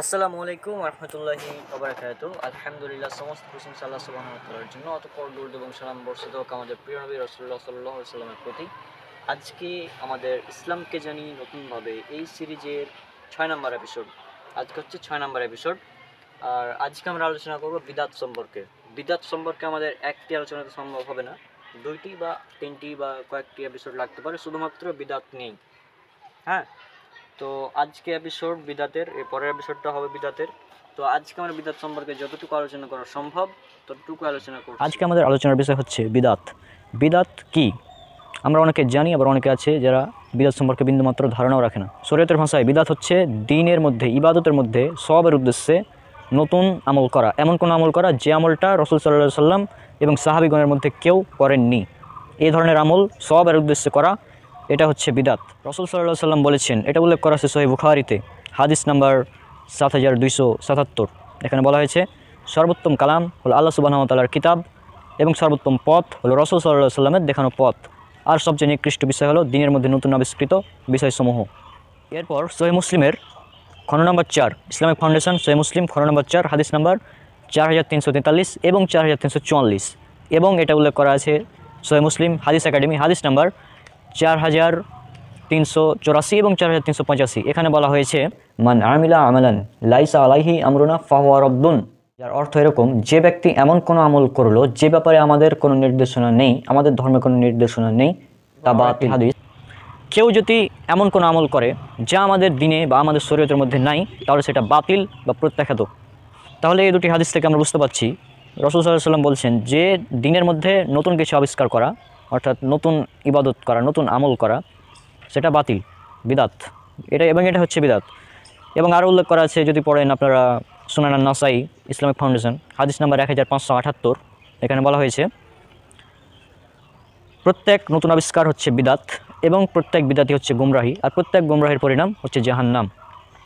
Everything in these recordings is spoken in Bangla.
আসসালামু আলাইকুম রহমতুল্লাহি ওবারাকাতু। আলহামদুলিল্লাহ, সমস্ত প্রশংসা আল্লাহ সুবহানাহু ওয়া তাআলার জন্য। অতঃপর দরুদ এবং সালাম বর্ষিত হোক আমাদের প্রিয় নবী রাসূলুল্লাহ সাল্লাল্লাহু আলাইহি ওয়াসাল্লামের প্রতি। আজকে আমাদের ইসলামকে জানি নতুনভাবে এই সিরিজের 6 নম্বর এপিসোড। আজকে হচ্ছে 6 নম্বর এপিসোড। আর আজকে আমরা আলোচনা করব বিদাত সম্পর্কে। বিদাত সম্পর্কে আমাদের একটি আলোচনা তো সম্ভব হবে না, 2টি বা 3টি বা কয়েকটি এপিসোড লাগতে পারে শুধুমাত্র বিদাত নেই। হ্যাঁ, তো আজকে এপিসোড বিদাতের, এর পরের এপিসোডটা হবে বিদাতের। তো আজকে আমরা বিদাত সম্পর্কে যতটুকু আলোচনা করা সম্ভব ততটুকু আলোচনা করব। আজকে আমাদের আলোচনার বিষয় হচ্ছে বিদাত। বিদাত কি আমরা অনেকে জানি, আবার অনেকে আছে যারা বিদাত সম্পর্কে বিন্দুমাত্র ধারণাও রাখে না। শরীয়তের ভাষায় বিদাত হচ্ছে দ্বীনের মধ্যে, ইবাদতের মধ্যে সওয়াবের উদ্দেশ্যে নতুন আমল করা, এমন কোনো আমল করা যে আমলটা রাসূল সাল্লাল্লাহু আলাইহি সাল্লাম এবং সাহাবীগণের মধ্যে কেউ করেননি। এই ধরনের আমল সওয়াবের উদ্দেশ্যে করা, এটা হচ্ছে বিদাত। রাসূল সাল্লাল্লাহু আলাইহি সাল্লাম বলেছেন, এটা উল্লেখ করা আছে সহিহ বুখারীতে, হাদিস নাম্বার 7277। এখানে বলা হয়েছে, সর্বোত্তম কালাম হলো আল্লাহ সুবহানাহু ওয়া তাআলার কিতাব এবং সর্বোত্তম পথ হলো রাসূল সাল্লাল্লাহু আলাইহি সাল্লামের দেখানো পথ, আর সবচেয়ে নিকৃষ্ট বিষয় হলো দ্বীনের মধ্যে নতুন আবিষ্কৃত বিষয়সমূহ। এরপর সহিহ মুসলিমের খণ্ড নম্বর 4, ইসলামিক ফাউন্ডেশন সহিহ মুসলিম খণ্ড নম্বর 4, হাদিস নাম্বার 4343 এবং 4344, এবং এটা উল্লেখ করা আছে সহিহ মুসলিম হাদিস একাডেমি হাদিস নাম্বার 4384 এবং 4385। এখানে বলা হয়েছে, মান আমিলা আমালান লাইসা আলাইহি আমরুনা ফাহুয়া রদ্দুন। যার অর্থ এরকম, যে ব্যক্তি এমন কোনো আমল করলো যে ব্যাপারে আমাদের কোনো নির্দেশনা নেই, আমাদের ধর্মে কোনো নির্দেশনা নেই, তা বাতিল হাদিস। কেউ যদি এমন কোনো আমল করে যা আমাদের দ্বীনে বা আমাদের শরীয়তের মধ্যে নাই, তাহলে সেটা বাতিল বা প্রত্যাখ্যাত। তাহলে এই দুটি হাদিস থেকে আমরা বুঝতে পারছি রাসূল সাল্লাল্লাহু আলাইহি ওয়াসাল্লাম বলছেন যে দ্বীনের মধ্যে নতুন কিছু আবিষ্কার করা, অর্থাৎ নতুন ইবাদত করা, নতুন আমল করা, সেটা বাতিল, বিদাত। এটা হচ্ছে বিদাত। এবং আরও উল্লেখ করা আছে, যদি পড়েন আপনারা সুনান আন-নাসাই ইসলামিক ফাউন্ডেশন হাদিস নাম্বার 1578, এখানে বলা হয়েছে, প্রত্যেক নতুন আবিষ্কার হচ্ছে বিদাত এবং প্রত্যেক বিদাতই হচ্ছে গুমরাহি, আর প্রত্যেক গুমরাহির পরিণাম হচ্ছে জাহান্নাম।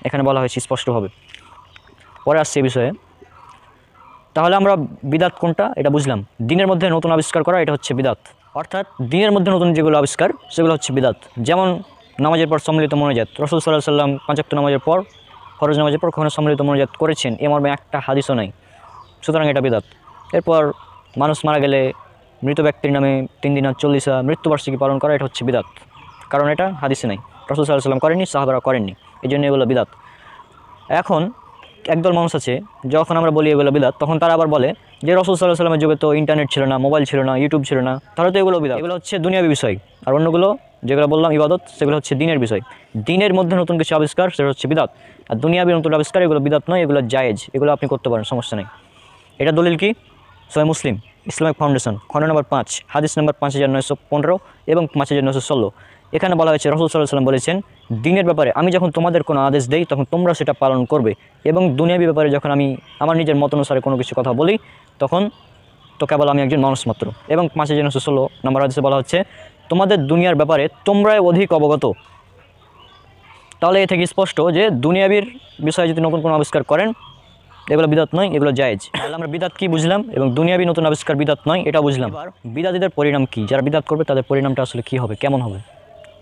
এখানে বলা হয়েছে স্পষ্টভাবে। পরে আসছে এই বিষয়ে। তাহলে আমরা বিদাত কোনটা এটা বুঝলাম। দ্বীনের মধ্যে নতুন আবিষ্কার করা, এটা হচ্ছে বিদাত। অর্থাৎ দ্বীনের মধ্যে নতুন যেগুলো আবিষ্কার সেগুলো হচ্ছে বিদাত। যেমন নামাজের পর সম্মিলিত মোনাজাত, রাসূল সাল্লাল্লাহু আলাইহি ওয়াসাল্লাম 5 ওয়াক্ত নামাজের পর, ফরজ নামাজের পর কখনো সম্মিলিত মোনাজাত করেছেন, এ মর্মে একটা হাদিসও নাই, সুতরাং এটা বিদাত। এরপর মানুষ মারা গেলে মৃত ব্যক্তির নামে 3 দিন 40 মৃত্যুবার্ষিকী পালন করা, এটা হচ্ছে বিদাত, কারণ এটা হাদিসে নাই, রাসূল সাল্লাল্লাহু আলাইহি ওয়াসাল্লাম করেননি, সাহাবারা করেননি, এই জন্য এগুলো বিদাত। এখন একদল মানুষ আছে, যখন আমরা বলি এগুলো বিদাত, তখন তারা আবার বলে যে রাসূল সাল্লাল্লাহু আলাইহি ওয়াসাল্লামের যুগে তো ইন্টারনেট ছিল না, মোবাইল ছিল না, ইউটিউব ছিল না, তাহলে তো এগুলো বিদাত। এগুলো হচ্ছে দুনিয়াবি বিষয়, আর অন্যগুলো যেগুলো বললাম ইবাদত, সেগুলো হচ্ছে দ্বীনের বিষয়। দ্বীনের মধ্যে নতুন কিছু আবিষ্কার, সেটা হচ্ছে বিদাত। আর দুনিয়াবি নতুন আবিষ্কার, এগুলো বিদাত নয়, এগুলো জায়েজ, এগুলো আপনি করতে পারেন, সমস্যা নেই। এটা দলিল কি? সহিহ মুসলিম ইসলামিক ফাউন্ডেশন খণ্ড নম্বর 5, হাদিস নম্বর 5915 এবং 5916। এখানে বলা হয়েছে, রাসূল সাল্লাল্লাহু আলাইহি ওয়াসাল্লাম বলেছেন, দ্বীনের ব্যাপারে আমি যখন তোমাদের কোনো আদেশ দেই তখন তোমরা সেটা পালন করবে, এবং দুনিয়াবি ব্যাপারে যখন আমি আমার নিজের মত অনুসারে কোনো কিছু কথা বলি তখন তো কেবল আমি একজন মানুষ মাত্র। এবং 5916 নম্বর হাদিসে বলা হচ্ছে, তোমাদের দুনিয়ার ব্যাপারে তোমরাই অধিক অবগত। তাহলে এ থেকে স্পষ্ট যে দুনিয়াবির বিষয়ে যদি নতুন কোনো আবিষ্কার করেন, এগুলো বিদাত নয়, এগুলো জায়েজ। তাহলে আমরা বিদাত কি বুঝলাম, এবং দুনিয়াবি নতুন আবিষ্কার বিদাত নয়, এটা বুঝলাম। এবার বিদাতীদের পরিণাম কি, যারা বিদাত করবে তাদের পরিণামটা আসলে কী হবে, কেমন হবে,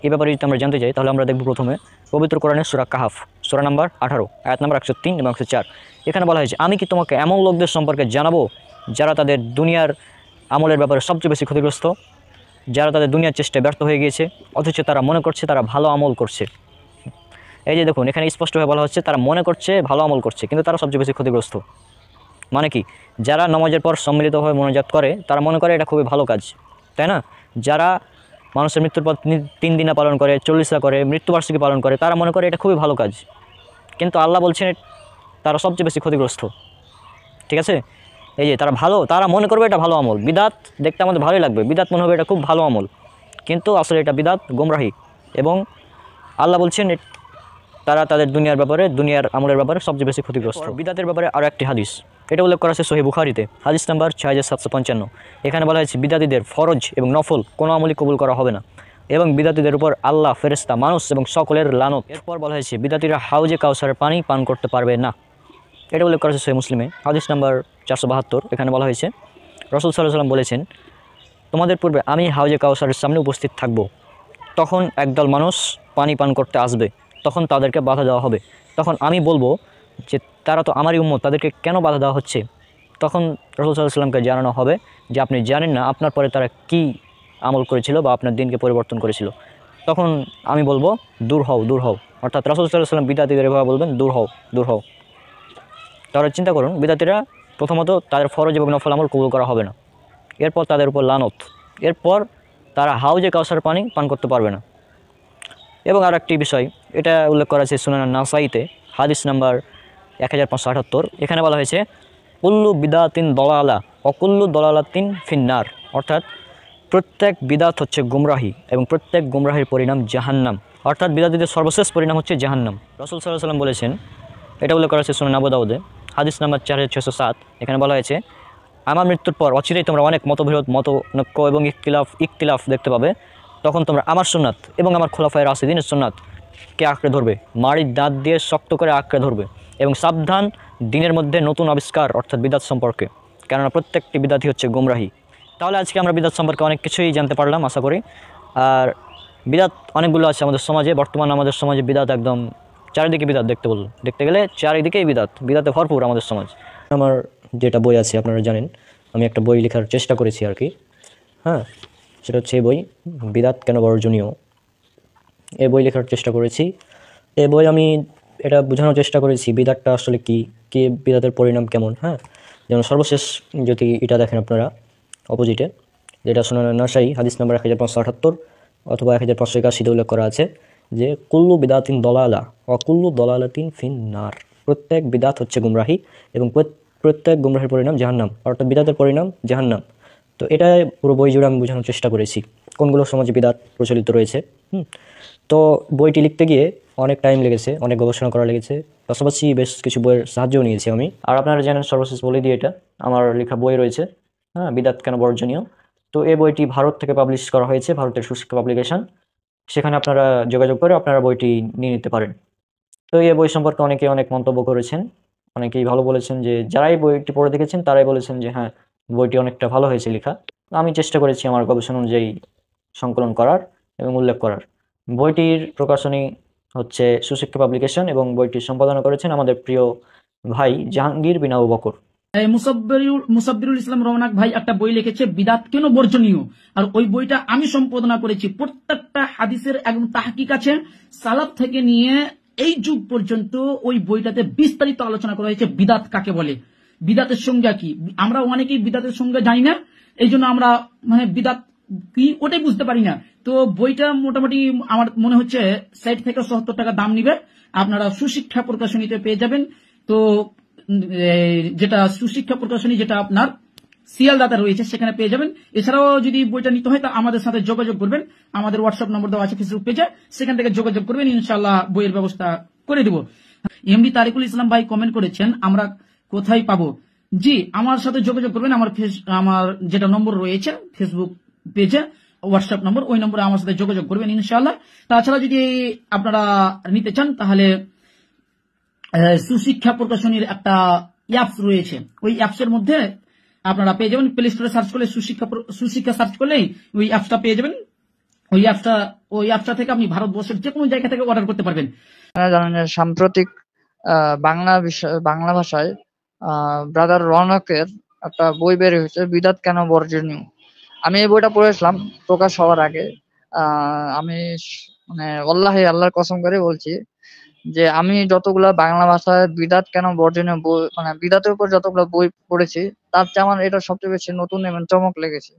এই ব্যাপারে যদি আমরা জানতে চাই, তাহলে আমরা দেখব প্রথমে পবিত্র কোরআনের সূরা কাহাফ, সূরা নাম্বার 18, আয়াত নাম্বার 103 এবং 104। এখানে বলা হয়েছে, আমি কি তোমাকে এমন লোকদের সম্পর্কে জানাবো যারা তাদের দুনিয়ার আমলের ব্যাপারে সবচেয়ে বেশি ক্ষতিগ্রস্ত, যারা তাদের দুনিয়ার চেষ্টায় ব্যর্থ হয়ে গিয়েছে, অথচ তারা মনে করছে তারা ভালো আমল করছে। এই যে দেখুন, এখানে স্পষ্টভাবে বলা হচ্ছে তারা মনে করছে ভালো আমল করছে, কিন্তু তারা সবচেয়ে বেশি ক্ষতিগ্রস্ত। মানে কি, যারা নামাজের পর সম্মিলিতভাবে মোনাজাত করে তারা মনে করে এটা খুবই ভালো কাজ, তাই না? যারা মানুষের মৃত্যুর পর 3 দিনা পালন করে, 40 করে, মৃত্যুবার্ষিকী পালন করে, তারা মনে করে এটা খুবই ভালো কাজ, কিন্তু আল্লাহ বলছেন তারা সবচেয়ে বেশি ক্ষতিগ্রস্ত। ঠিক আছে, এই যে তারা মনে করবে এটা ভালো আমল, বিদাত দেখতে আমাদের ভালোই লাগবে, বিদাত মনে হবে এটা খুব ভালো আমল, কিন্তু আসলে এটা বিদাত, গোমরাহি। এবং আল্লাহ বলছেন তারা তাদের দুনিয়ার ব্যাপারে, দুনিয়ার আমলের ব্যাপারে সবচেয়ে বেশি ক্ষতিগ্রস্ত। বিদাতের ব্যাপারে আরও একটি হাদিস, এটা উল্লেখ করা আছে সহিহ বুখারীতে, হাদিস নাম্বার 6755। এখানে বলা হয়েছে, বিদাতীদের ফরজ এবং নফল কোনো আমলই কবুল করা হবে না, এবং বিদাতীদের উপর আল্লাহ, ফেরেশতা, মানুষ এবং সকলের লানত। এরপর বলা হয়েছে, বিদাতীরা হাউজে কাউসারের পানি পান করতে পারবে না। এটা উল্লেখ করা আছে সহিহ মুসলিমে, হাদিস নাম্বার 472। এখানে বলা হয়েছে, রাসূল সাল্লাল্লাহু আলাইহি ওয়াসাল্লাম বলেছেন, তোমাদের পূর্বে আমি হাউজে কাউসারের সামনে উপস্থিত থাকব, তখন একদল মানুষ পানি পান করতে আসবে, তখন তাদেরকে বাধা দেওয়া হবে, তখন আমি বলবো, যে তারা তো আমারই উম্মত, তাদেরকে কেন বাধা দেওয়া হচ্ছে? তখন রাসূল সাল্লাল্লাহু আলাইহি ওয়াসাল্লামকে জানানো হবে যে আপনি জানেন না আপনার পরে তারা কি আমল করেছিল বা আপনার দিনকে পরিবর্তন করেছিল। তখন আমি বলবো দূর হও, দূর হও। অর্থাৎ রাসূল সাল্লাল্লাহু আলাইহি ওয়াসাল্লাম বিদআতীদের এভাবে বলবেন, দূর হও, দূর হও। তাহলে চিন্তা করুন, বিদআতীরা প্রথমত তাদের ফরজ এবং নফল আমল কবুল করা হবে না, এরপর তাদের উপর লানত, এরপর তারা হাউজে কাউসার পানি পান করতে পারবে না। এবং আর একটি বিষয়, এটা উল্লেখ করা আছে সুনান নাসাইতে, হাদিস নাম্বার 1578। এখানে বলা হয়েছে কুল্লু বিদাতিন দলালা অকুল্লু দলালাতিন ফিন্নার, অর্থাৎ প্রত্যেক বিদাত হচ্ছে গুমরাহি এবং প্রত্যেক গুমরাহির পরিণাম জাহান্নাম। অর্থাৎ বিদাতীদের সর্বশেষ পরিণাম হচ্ছে জাহান্নাম। রাসূল সাল্লাল্লাহু আলাইহি ওয়াসাল্লাম বলেছেন, এটা উল্লেখ করা হয়েছে সুনান আবু দাউদে, হাদিস নাম্বার 4607। এখানে বলা হয়েছে আমার মৃত্যুর পর অচিরেই তোমরা অনেক মতবিরোধ, মতনৈক্য এবং ইখতিলাফ দেখতে পাবে। তখন তোমরা আমার সুন্নাত এবং আমার খোলাফায়ে রাশিদিনের সুন্নাতকে আঁকড়ে ধরবে, মাড়ির দাঁত দিয়ে শক্ত করে আঁকড়ে ধরবে এবং সাবধান দিনের মধ্যে নতুন আবিষ্কার অর্থাৎ বিদাত সম্পর্কে, কেননা প্রত্যেকটি বিদাতই হচ্ছে গুমরাহি। তাহলে আজকে আমরা বিদাত সম্পর্কে অনেক কিছুই জানতে পারলাম আশা করি। আর বিদাত অনেকগুলো আছে আমাদের সমাজে, বর্তমানে আমাদের সমাজে বিদাত একদম চারিদিকে বিদাত দেখতে গেলে চারিদিকেই বিদাতে ভরপুর আমাদের সমাজ। আমার যেটা বই আছে আপনারা জানেন, আমি একটা বই লেখার চেষ্টা করেছি আর কি, হ্যাঁ, সেটা হচ্ছে এই বই বিদাত কেন বর্জনীয়। এই বই লেখার চেষ্টা করেছি। এই বই আমি এটা বোঝানোর চেষ্টা করেছি বিদাতটা আসলে কি বিদাতের পরিণাম কেমন। হ্যাঁ, যেমন সর্বশেষ যদি এটা দেখেন আপনারা অপোজিটে, যেটা সুনান নাসাই হাদিস নাম্বার 1578 অথবা 1581 উল্লেখ করা আছে যে কুল্লু বিদাতিন দলালা অকুল্লু দলালাতিন ফিন্নার, প্রত্যেক বিদাত হচ্ছে গুমরাহি এবং প্রত্যেক গুমরাহির পরিণাম জাহান্নাম, অর্থাৎ বিদাতের পরিণাম জাহান্নাম। তো এটা পুরো বই জুড়ে আমি বোঝানোর চেষ্টা করেছি কোনগুলো সমাজে বিদাত প্রচলিত রয়েছে। তো বইটি লিখতে গিয়ে অনেক টাইম লেগেছে, অনেক গবেষণা করা লেগেছে, পাশাপাশি বেশ কিছু বইয়ের সাহায্যও নিয়েছি আমি। আর আপনারা জানেন সর্বশেষ বলে দিয়ে এটা আমার লেখা বই রয়েছে, হ্যাঁ, বিদাত কেন বর্জনীয়। তো এই বইটি ভারত থেকে পাবলিশ করা হয়েছে, ভারতের সুশিক্ষা পাবলিকেশন, সেখানে আপনারা যোগাযোগ করে আপনারা বইটি নিয়ে নিতে পারেন। তো এই বই সম্পর্কে অনেকে অনেক মন্তব্য করেছেন, অনেকেই ভালো বলেছেন, যে যারাই বইটি পড়ে দেখেছেন তারাই বলেছেন যে হ্যাঁ বইটি অনেকটা ভালো হয়েছে লেখা। আমি চেষ্টা করেছি আমার গবেষণা অনুযায়ী সংকলন করার এবং উল্লেখ করার। বইটির প্রকাশনী হচ্ছে সুশিক্ষা পাবলিকেশন এবং বইটির সম্পাদনা করেছেন আমাদের প্রিয় ভাই জাহাঙ্গীর বিন আবু বকর। মুসাব্বিরুল ইসলাম রওনাক ভাই একটা বই লিখেছে বিদাত কেন বর্জনীয়, আর ওই বইটা আমি সম্পাদনা করেছি। প্রত্যেকটা হাদিসের একদম তাহকিক আছে, সালাফ থেকে নিয়ে এই যুগ পর্যন্ত ওই বইটাতে বিস্তারিত আলোচনা করা হয়েছে বিদাত কাকে বলে, বিদাতের সংজ্ঞা কি। আমরা অনেকেই বিদাতের সংজ্ঞা জানি না, এই জন্য আমরা বিদাত কি ওটাই বুঝতে পারি না। তো বইটা মোটামুটি আমার মনে হচ্ছে 60 থেকে 70 টাকা দাম নিবে, আপনারা সুশিক্ষা প্রকাশনীতে পেয়ে যাবেন। তো যেটা সুশিক্ষা প্রকাশনী যেটা আপনার শিয়ালদাতে রয়েছে সেখানে পেয়ে যাবেন। এছাড়াও যদি বইটা নিতে হয় তা আমাদের সাথে যোগাযোগ করবেন, আমাদের হোয়াটসঅ্যাপ নম্বর দেওয়া আছে ফেসবুক পেজে, সেখান থেকে যোগাযোগ করবেন, ইনশাআল্লাহ বইয়ের ব্যবস্থা করে দিব। এমডি তারিকুল ইসলাম ভাই কমেন্ট করেছেন আমরা কোথায় পাবো। জি, আমার সাথে যোগাযোগ করবেন, আমার যেটা নম্বর রয়েছে ফেসবুক পেজে, হোয়াটসঅ্যাপ নম্বর, ওই নম্বরে আমার সাথে যোগাযোগ করবেন ইনশাআল্লাহ। তাছাড়া যদি আপনারা নিতে চান তাহলে সুশিক্ষা প্রকাশনীর একটা অ্যাপস রয়েছে, ওই অ্যাপসের মধ্যে আপনারা পেয়ে যাবেন, প্লে স্টোরে সার্চ করলে সুশিক্ষা সার্চ করলেই ওই অ্যাপসটা পেয়ে যাবেন। ওই অ্যাপসটা থেকে আপনি ভারতবর্ষের যে কোনো জায়গা থেকে অর্ডার করতে পারবেন। জানেন যে সাম্প্রতিক বাংলা ভাষায় ব্রাদার রৌনকের একটা বই বের হয়েছে বিদাত কেন বর্জনীয়। আমি এই বইটা পড়েছিলাম প্রকাশ হওয়ার আগে। আমি মানে আল্লাহর কসম করে বলছি যে আমি যতগুলা বাংলা ভাষায় বিদাত কেন বর্জনীয় বই, মানে বিদাতের উপর যতগুলো বই পড়েছি তার চেয়ে আমার এটা সবচেয়ে বেশি নতুন এবং চমক লেগেছে।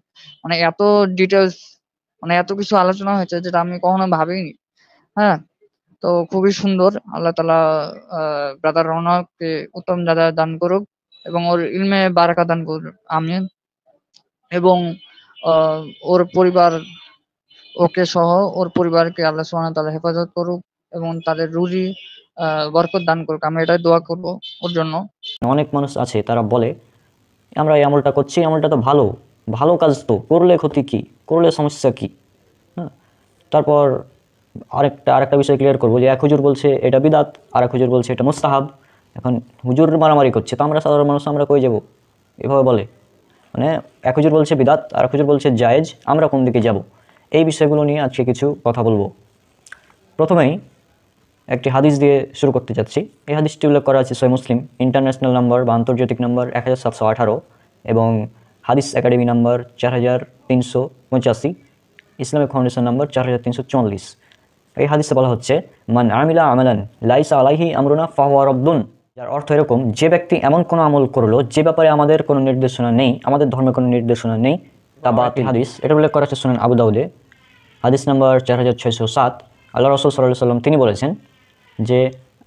মানে এত ডিটেলস, মানে এত কিছু আলোচনা হয়েছে যেটা আমি কখনো ভাবিনি। হ্যাঁ, তো খুবই সুন্দর। আল্লাহ তাআলা ব্রাদার রৌনককে উত্তম জাযা দান করুক এবং ওর ইলমে বারাকা দান করুক, আমিন। এবং ওর পরিবার, ওকে সহ ওর পরিবারকে আল্লাহ সুবহানাহু ওয়া তাআলা হেফাজত করুক এবং তাদের রুজি বরকত দান করুক। আমি এটাই দোয়া করব ওর জন্য। অনেক মানুষ আছে তারা বলে আমরা এই আমলটা করছি, আমলটা তো ভালো কাজ, তো করলে ক্ষতি কি, করলে সমস্যা কি। হ্যাঁ, তারপর আরেকটা বিষয় ক্লিয়ার করবো যে এক হুজুর বলছে এটা বিদাত, আর এক হুজুর বলছে এটা মুস্তাহাব। এখন হুজুর মারামারি করছে, তো আমরা সাধারণ মানুষ আমরা কই যাব, এভাবে বলে। মানে এক হুজুর বলছে বিদাত আর এক হুজুর বলছে জায়েজ, আমরা কোন দিকে যাব, এই বিষয়গুলো নিয়ে আজকে কিছু কথা বলবো। প্রথমেই একটি হাদিস দিয়ে শুরু করতে যাচ্ছি। এই হাদিসটি উল্লেখ করা আছে সহিহ মুসলিম ইন্টারন্যাশনাল নাম্বার বা আন্তর্জাতিক নাম্বার 1718 এবং হাদিস academy number 4385, Islamic foundation number 4344। এই হাদিসে বলা হচ্ছে মান আমিলা আমালান লাইসা আলাইহি আমরুনা ফাহুয়া রদ্দুন, যার অর্থ এরকম, যে ব্যক্তি এমন কোনো আমল করলো যে ব্যাপারে আমাদের কোনো নির্দেশনা নেই, আমাদের ধর্মে কোনো নির্দেশনা নেই, তা বাতিল হাদিস। এটা উল্লেখ করা আছে সুনান আবু দাউদে হাদিস নাম্বার 4607। আল্লাহ রাসূল সাল্লাল্লাহু আলাইহি ওয়াসাল্লাম তিনি বলেছেন যে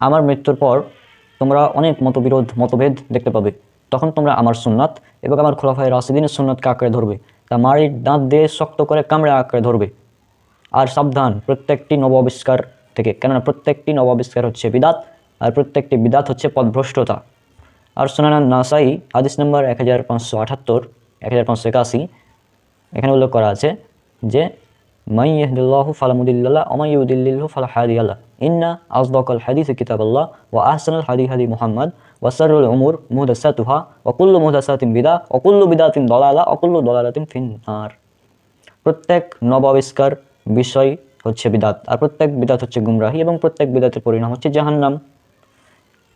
আমার মৃত্যুর পর তোমরা অনেক মতভেদ দেখতে পাবে, তখন তোমরা আমার সুন্নাত এবং আমার খোলাফায়ে রাশিদিনের সুন্নাতকে আঁকড়ে ধরবে, তা মাড়ির দাঁত দিয়ে শক্ত করে কামড়ে আঁকড়ে ধরবে। আর সাবধান প্রত্যেকটি নব আবিষ্কার থেকে, কেননা প্রত্যেকটি নব আবিষ্কার হচ্ছে বিদাত, আর প্রত্যেকটি বিদাত হচ্ছে পথভ্রষ্টতা। আর সুনান নাসাই হাদিস নাম্বার 1578, 1581, এখানে উল্লেখ করা আছে যে মাই ইয়াহদিল্লাহু ফালা মুদিল্লা লাহু ওয়া মাই ইউদিল্লিলহু ফালা হাদিয়া লাহু, ইন্না আসদাকাল হাদিসি কিতাবাল্লাহ ওয়া আহসানাল হাদি মুহাম্মদ ওয়া শাররুল উমুর মুহদাসাতুহা ওয়া কুল্লু মুহদাসাতিন বিদআহ ওয়া কুল্লু বিদআতিন দালালা ওয়া কুল্লু দালালাতিন ফিন্নার। প্রত্যেক নব আবিষ্কার বিষয় হচ্ছে বিদাত, আর প্রত্যেক বিদাত হচ্ছে গুমরাহি, এবং প্রত্যেক বিদাতের পরিণাম হচ্ছে জাহান্নাম।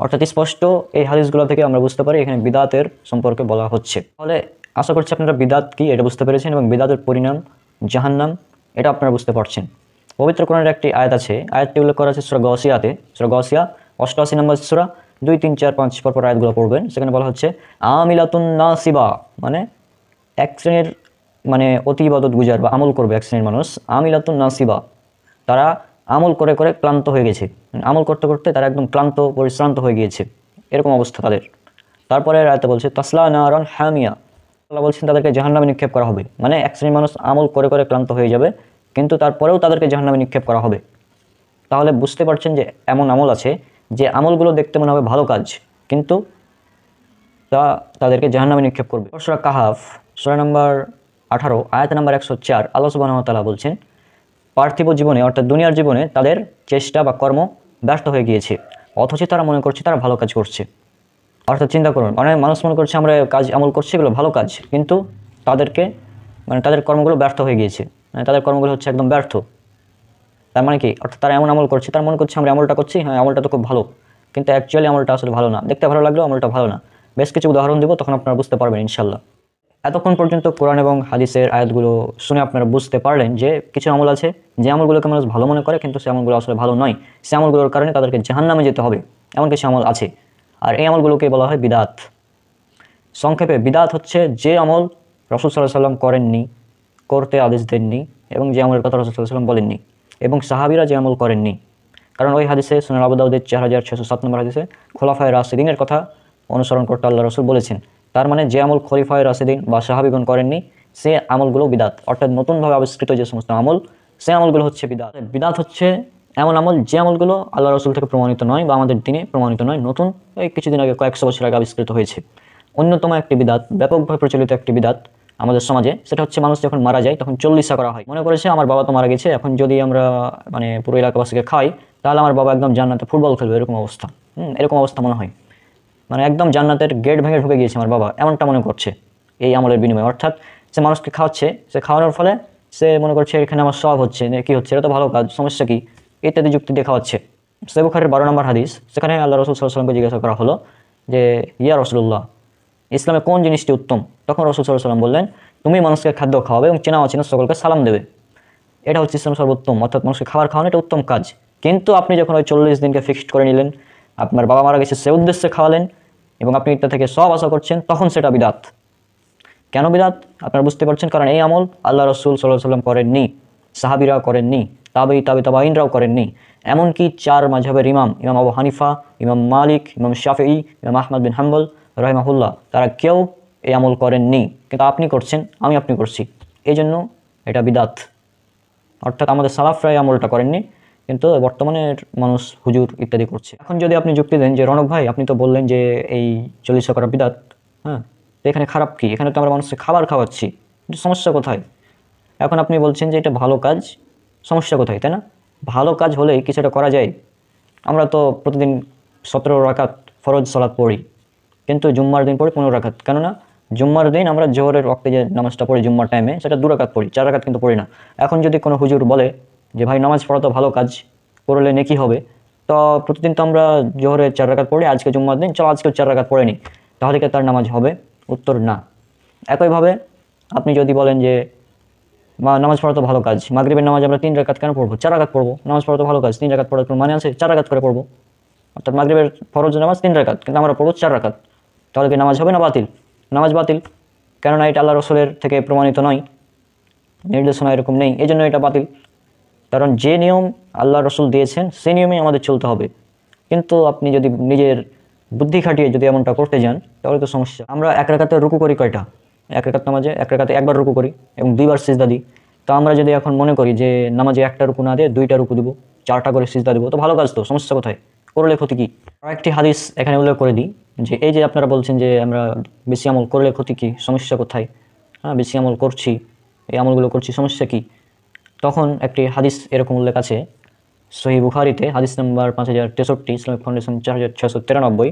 অর্থাৎ স্পষ্ট এই হাদিসগুলো থেকে আমরা বুঝতে পারি এখানে বিদাতের সম্পর্কে বলা হচ্ছে। তাহলে আশা করছি আপনারা বিদাত কি এটা বুঝতে পেরেছেন, এবং বিদাতের পরিণাম জাহান্নাম এটা আপনারা বুঝতে পারছেন। পবিত্র কোরআনের একটি আয়াত আছে, আয়াতটি উল্লেখ করা আছে সূরা গাসিয়াতে, সূরা গাসিয়া 88 নম্বর সূরা, 2, 3, 4, 5 পরপর আয়াতগুলো পড়বেন। সেখানে বলা হচ্ছে আমিলাতুন নাসিবা, মানে এক শ্রেণীর মানে অতি ইবাদত গুজার বা আমল করবে এক শ্রেণীর মানুষ। আমিলাতুন নাসিবা, তারা আমল করে করে ক্লান্ত হয়ে গেছে, আমল করতে করতে তারা একদম ক্লান্ত পরিশ্রান্ত হয়ে গিয়েছে, এরকম অবস্থা তাদের। তারপরে আয়াতে বলছে তাসলা নারান হামিয়া, আল্লাহ বলছেন তাদেরকে জাহান্নামে নিক্ষেপ করা হবে। মানে এক শ্রেণীর মানুষ আমল করে করে ক্লান্ত হয়ে যাবে, কিন্তু তারপরেও তাদেরকে জাহান্নামে নিক্ষেপ করা হবে। তাহলে বুঝতে পারছেন যে এমন আমল আছে যে আমলগুলো দেখতে মনে হবে ভালো কাজ, কিন্তু তাদেরকে জাহান্নামে নিক্ষেপ করবে। সূরা কাহাফ সূরা নাম্বার 18 আয়াত নাম্বার 104, আল্লাহ সুবহানাহু ওয়া তাআলা বলছেন পার্থিব জীবনে অর্থাৎ দুনিয়ার জীবনে তাদের চেষ্টা বা কর্ম ব্যর্থ হয়ে গিয়েছে, অথচ তারা মনে করছে তারা ভালো কাজ করছে। অর্থাৎ চিন্তা করুন, অনেক মানুষ মনে করছে আমরা কাজ আমল করছি এগুলো ভালো কাজ, কিন্তু তাদেরকে মানে তাদের কর্মগুলো ব্যর্থ হয়ে গিয়েছে, মানে তাদের কর্মগুলো হচ্ছে একদম ব্যর্থ। তার মানে কি, অর্থাৎ তারা এমন আমল করছে, তার মনে করছে আমরা আমলটা করছি, হ্যাঁ আমলটা তো খুব ভালো, কিন্তু অ্যাকচুয়ালি আমলটা আসলে ভালো না, দেখতে ভালো লাগলেও আমলটা ভালো না। বেশ কিছু উদাহরণ দেবো, তখন আপনারা বুঝতে পারবেন ইনশাল্লাহ। এতক্ষণ পর্যন্ত কোরআন এবং হাদিসের আয়াতগুলো শুনে আপনারা বুঝতে পারলেন যে কিছু আমল আছে যে আমলগুলোকে মানুষ ভালো মনে করে, কিন্তু সে আমলগুলো আসলে ভালো নয়, সে আমলগুলোর কারণে তাদেরকে জাহান্নামে যেতে হবে, এমন কিছু আমল আছে। আর এই আমলগুলোকে বলা হয় বিদাত। সংক্ষেপে বিদাত হচ্ছে যে আমল রাসূল সাল্লাল্লাহু আলাইহি ওয়াসাল্লাম করেননি, করতে আদেশ দেননি, এবং যে আমলের কথা রাসূল সাল্লাল্লাহু আলাইহি ওয়াসাল্লাম বলেননি, এবং সাহাবীরা যে আমল করেননি। কারণ ওই হাদিসে সুনান আবু দাউদের 4607 নম্বর হাদিসে খোলাফায়ে রাশিদিনের কথা অনুসরণ করতে আল্লাহ রাসূল বলেছেন। তার মানে যে আমল খলিফায়ে রাশিদিন বা সাহাবীগণ করেননি সে আমলগুলো বিদাত, অর্থাৎ নতুনভাবে আবিষ্কৃত যে সমস্ত আমল সে আমলগুলো হচ্ছে বিদাত। বিদাত হচ্ছে এমন আমল যে আমলগুলো আল্লাহ রাসূল থেকে প্রমাণিত নয় বা আমাদের দিনে প্রমাণিত নয়, নতুন এই কিছুদিন আগে কয়েকশো বছর আগে আবিষ্কৃত হয়েছে। অন্যতম একটি বিদাত, ব্যাপকভাবে প্রচলিত একটি বিদাত আমাদের সমাজে, সেটা হচ্ছে মানুষ যখন মারা যায় তখন চল্লিশা করা হয়। মনে করেছে আমার বাবা তো মারা গেছে, এখন যদি আমরা মানে পুরো এলাকাবাসীকে খাই তাহলে আমার বাবা একদম জান্নাতে ফুটবল খেলবে, এরকম অবস্থা। এরকম অবস্থা মনে হয়, মানে একদম জান্নাতের গেট ভেঙে ঢুকে গিয়েছে আমার বাবা, এমনটা মনে করছে এই আমলের বিনিময়ে। অর্থাৎ সে মানুষকে খাওয়াচ্ছে, সে খাওয়ানোর ফলে সে মনে করছে এখানে আমার সব হচ্ছে, কী হচ্ছে, এটা তো ভালো কাজ, সমস্যা কী, ইত্যাদি যুক্তি দিয়ে খাওয়াচ্ছে। সহিহ বুখারীর 12 নম্বর হাদিস, সেখানে আল্লাহ রাসূল সাল্লাল্লাহু আলাইহি ওয়াসাল্লামকে জিজ্ঞাসা করা হলো যে ইয়া রাসূলুল্লাহ, ইসলামে কোন জিনিসটি উত্তম? তখন রাসূল সাল্লাল্লাহু আলাইহি ওয়াসাল্লাম বললেন তুমি মানুষকে খাদ্য খাওয়াবে এবং চেনা অচেনা সকলকে সালাম দেবে, এটা হচ্ছে ইসলাম সর্বোত্তম, অর্থাৎ মানুষকে খাবার খাওয়ানো এটা উত্তম কাজ। কিন্তু আপনি যখন ওই 40 দিনকে ফিক্সড করে নিলেন, আপনার বাবা মারা গেছে সে উদ্দেশ্যে খাওয়ালেন এবং আপনি এটা থেকে সব আশা করছেন, তখন সেটা বিদাত। কেন বিদাত আপনারা বুঝতে পারছেন, কারণ এই আমল আল্লাহ রাসূল সাল্লাল্লাহু আলাইহি ওয়াসাল্লাম করেননি, সাহাবীরা করেননি, তাবেঈনরাও করেননি। এমনকি 4 মাযহাবের ইমাম আবু হানিফা, ইমাম মালিক, ইমাম শাফিঈ, ইমাম আহমদ বিন হাম্বল রাহিমাহুল্লাহ, তারা কেউ এই আমল করেননি, কিন্তু আপনি করছেন, আপনি করছি, এই জন্য এটা বিদাত। অর্থাৎ আমাদের সালাফরা এই আমলটা করেননি, কিন্তু বর্তমানে মানুষ হুজুর ইত্যাদি করছে। এখন যদি আপনি যুক্তি দেন যে রনক ভাই আপনি তো বললেন যে এই 40 করা বিদাত, হ্যাঁ তো এখানে খারাপ কি, এখানে তো আমরা মানুষকে খাবার খাওয়াচ্ছি, কিন্তু সমস্যা কোথায়? এখন আপনি বলছেন যে এটা ভালো কাজ, সমস্যা কোথায়, তাই না? ভালো কাজ হলেই কিছুটা করা যায়। আমরা তো প্রতিদিন 17 রাকাত ফরজ সালাত পড়ি, কিন্তু জুম্মার দিন পড়ি 15 রাকাত। কেননা জুম্মার দিন আমরা জোহরের ওয়াক্তে যে নামাজটা পড়ি জুম্মার টাইমে, সেটা 2 রাকাত পড়ি, 4 রাকাত কিন্তু পড়ি না। এখন যদি কোনো হুজুর বলে যে ভাই নামাজ পড়া তো ভালো কাজ, পড়লে নেকি হবে, তো প্রতিদিন তো আমরা জোহরে 4 রাকাত পড়ি, আজকে জুম্মার দিন, চলো আজকেও 4 রাকাত পড়ে নিই, তাহলে কি তার নামাজ হবে? উত্তর না। একইভাবে আপনি যদি বলেন যে নামাজ পড়া তো ভালো কাজ, মাগরিবের নামাজ আমরা 3 রাকাত কেন পড়বো, 4 রাকাত পড়বো, নামাজ পড়া তো ভালো কাজ, 3 রাকাত পড়ার কোনো মানে আছে? 4 রাকাত করে পড়বো। অর্থাৎ মাগরিবের ফরজ নামাজ 3 রাকাত, কিন্তু আমরা পড়বো 4 রাকাত, তাহলে কি নামাজ হবে না বাতিল? নামাজ বাতিল, কেননা এটা আল্লাহ রসুলের থেকে প্রমাণিত নয়, নির্দেশনা এরকম নেই, এই জন্য এটা বাতিল। কারণ যে নিয়ম আল্লাহ রসুল দিয়েছেন সেই নিয়মেই আমাদের চলতে হবে। কিন্তু আপনি যদি নিজের বুদ্ধি খাটিয়ে যদি এমনটা করতে যান তাহলে তো সমস্যা। আমরা 1 রাকাতে রুকু করি কয়টা? 1 রাকাত নামাজে 1 রাকাতে একবার রুকু করি এবং 2বার সিজদা দিই। তো আমরা যদি এখন মনে করি যে নামাজে 1টা রুকু না দিয়ে 2টা রুকু দিব, 4টা করে সিজদা দিব, তো ভালো কাজ, তো সমস্যা কোথায়? করলে ক্ষতি কি? আর একটি হাদিস এখানে উল্লেখ করে দিই যে এই যে আপনারা বলছেন যে আমরা বেশি আমল করলে ক্ষতি কি, সমস্যা কোথায়? হ্যাঁ, বেশি আমল করছি, এই আমলগুলো করছি, সমস্যা কি? তখন একটি হাদিস এরকম উল্লেখ আছে সহিহ বুখারীতে, হাদিস নাম্বার 5063, ইসলামিক ফাউন্ডেশন 4693।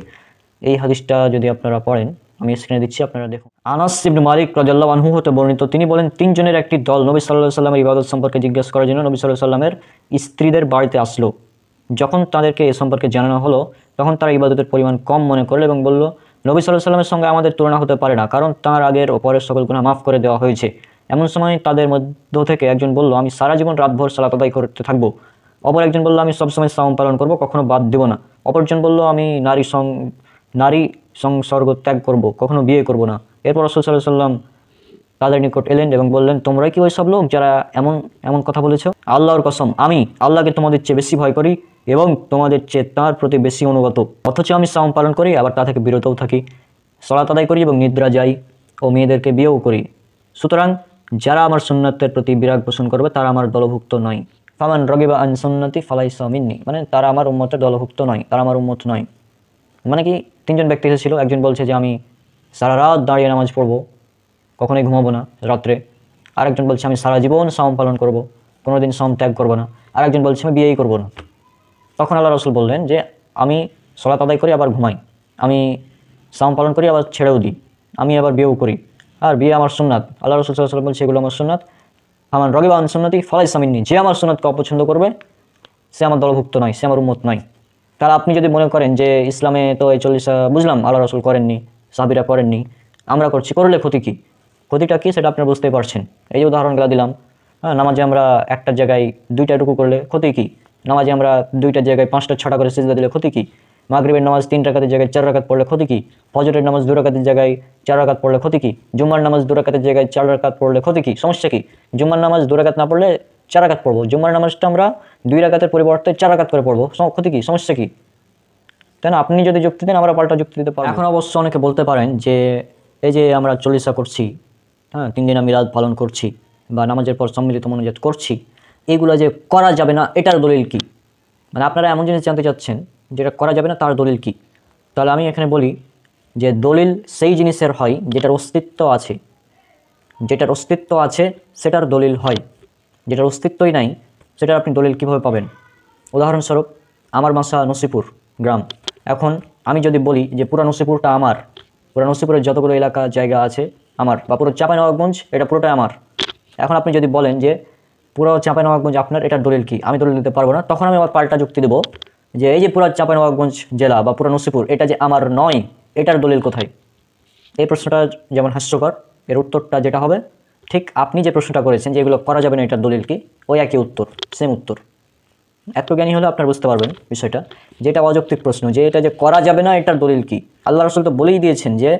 এই হাদিসটা যদি আপনারা পড়েন, আমি স্ক্রিনে দিচ্ছি, আপনারা দেখুন। আনাস ইবনে মালিক রাদিয়াল্লাহু আনহু হতে বর্ণিত, তিনি বলেন 3 জনের একটি দল নবী সাল্লাল্লাহু আলাইহি ওয়াসাল্লামের ইবাদত সম্পর্কে জিজ্ঞাসা করার জন্য নবী সাল্লাল্লাহু আলাইহি ওয়াসাল্লামের স্ত্রীদের বাড়িতে আসলো। যখন তাদেরকে এ সম্পর্কে জানানো হলো তখন তারা ইবাদতের পরিমাণ কম মনে করলো এবং বলল, নবী সাল্লাল্লাহু আলাইহি ওয়াসাল্লামের সঙ্গে আমাদের তুলনা হতে পারে না, কারণ তাঁর আগের ও পরের সকল গুনাহ মাফ করে দেওয়া হয়েছে। এমন সময় তাদের মধ্য থেকে একজন বলল, আমি সারা জীবন রাতভর সালাত আদায় করতে থাকবো। অপর একজন বলল, আমি সবসময় সাওম পালন করব, কখনো বাদ দেব না। অপরজন বলল, আমি নারী সংসর্গ ত্যাগ করব, কখনো বিয়ে করব না। এরপর রাসূল সাল্লাল্লাহু আলাইহি ওয়াসাল্লাম তাদের নিকট এলেন এবং বললেন, তোমরাই কি ওই সব লোক যারা এমন এমন কথা বলেছ? আল্লাহর কসম, আমি আল্লাহকে তোমাদের চেয়ে বেশি ভয় করি এবং তোমাদের চেয়ে তাঁর প্রতি বেশি অনুগত, অথচ আমি সাওম পালন করি, আবার তা থেকে বিরতও থাকি, সালাত আদায় করি এবং নিদ্রা যাই ও মেয়েদেরকে বিয়েও করি। সুতরাং যারা আমার সুন্নাতের প্রতি বিরাগ পোষণ করবে তারা আমার দলভুক্ত নয়। ফামান রাগিবা আন সুন্নতি ফালাইসা মিন্নি, মানে তারা আমার উম্মতের দলভুক্ত নয়, তারা আমার উম্মত নয়। মানে কি, 3 জন ব্যক্তি এসেছিল, একজন বলছে যে আমি সারা রাত দাঁড়িয়ে নামাজ পড়বো, কখনোই ঘুমাবো না রাত্রে। আরেকজন বলছে আমি সারা জীবন সাওম পালন করব, কোনোদিন সাওম ত্যাগ করবো না। আরেকজন বলছে আমি বিয়েই করবো না। তখন আল্লাহ রসুল বললেন যে আমি সালাত আদায় করি আবার ঘুমাই, আমি সাওম পালন করি আবার ছেড়েও দিই, আমি আবার বিয়েও করি, আর বিয়ে আমার সুন্নাত। আল্লাহ রসুল সাল্লাল্লাহু আলাইহি ওয়াসাল্লাম বলছে এগুলো আমার সুন্নাত। আমার রাগিবা আন সুন্নতি ফালাইসা মিন্নি, যে আমার সুন্নাতকে অপছন্দ করবে সে আমার দলভুক্ত নয়, সে আমার উম্মত নয়। তাহলে আপনি যদি মনে করেন যে ইসলামে তো এই 40 বুঝলাম আল্লাহ রসুল করেননি, সাহাবীরা করেননি, আমরা করছি, করলে ক্ষতি কি? ক্ষতিটা কি সেটা আপনারা বুঝতেই পারছেন। এই যে উদাহরণগুলো দিলাম, হ্যাঁ, নামাজে আমরা একটা জায়গায় 2টা রুকু করলে ক্ষতি কি? নামাজে আমরা 2টা জায়গায় 5টা 6টা করে সিজদা দিলে ক্ষতি কি? মাগরিবের নামাজ 3 রাকাতের জায়গায় 4 রাকাত পড়লে ক্ষতি কি? ফজরের নামাজ 2 রাকাতের জায়গায় 4 রাকাত পড়লে ক্ষতি কি? জুম্মার নামাজ 2 রাকাতের জায়গায় 4 রাকাত পড়লে ক্ষতি কি? সমস্যা কি? জুম্মার নামাজ 2 রাকাত না পড়লে 4 রাকাত পড়বো, জুম্মার নামাজটা আমরা 2 রাকাতের পরিবর্তে 4 রাকাত করে পড়বো, ক্ষতি কি? সমস্যা কি? তাই না? আপনি যদি যুক্তি দেন আমরা পাল্টা যুক্তি দিতে পারবো। এখন অবশ্য অনেকে বলতে পারেন যে এই যে আমরা 40 করছি, হ্যাঁ, 3 দিন মিলাদ পালন করছি বা নামাজের পর সম্মিলিত মোনাজাত করছি, এইগুলো যে করা যাবে না এটার দলিল কি? মানে আপনারা এমন জিনিস জানতে চাচ্ছেন যেটা করা যাবে না তার দলিল কি? তাহলে আমি এখানে বলি যে দলিল সেই জিনিসের হয় যেটার অস্তিত্ব আছে, যেটার অস্তিত্ব আছে সেটার দলিল হয়, যেটার অস্তিত্বই নাই সেটার আপনি দলিল কীভাবে পাবেন? উদাহরণস্বরূপ আমার বাসা নসিপুর গ্রাম, এখন আমি যদি বলি যে পুরো নসিপুরটা আমার, পুরো নসিপুরের যতগুলো এলাকা জায়গা আছে আমার, বা পুরো চাঁপাইনবাবগঞ্জ এটা পুরোটাই আমার, এখন আপনি যদি বলেন যে পুরো চাঁপাইনবাবগঞ্জ আপনার, এটার দলিল কি? আমি দলিল দিতে পারবো না। তখন আমি আবার পাল্টা যুক্তি দেবো যে এই যে পুরো চাঁপাইনবাবগঞ্জ জেলা বা পুরো নসিপুর এটা যে আমার নয়, এটার দলিল কোথায়? এই প্রশ্নটা যেমন হাস্যকর, এর উত্তরটা যেটা হবে ঠিক আপনি যে প্রশ্নটা করেছেন যে এগুলো করা যাবে না এটার দলিল কি, ওই একই উত্তর, সেম উত্তর। এত জ্ঞানী হলে আপনার বুঝতে পারবেন বিষয়টা, যেটা অযৌক্তিক প্রশ্ন যে এটা যে করা যাবে না এটার দলিল কি। আল্লাহ রাসূল তো বলেই দিয়েছেন যে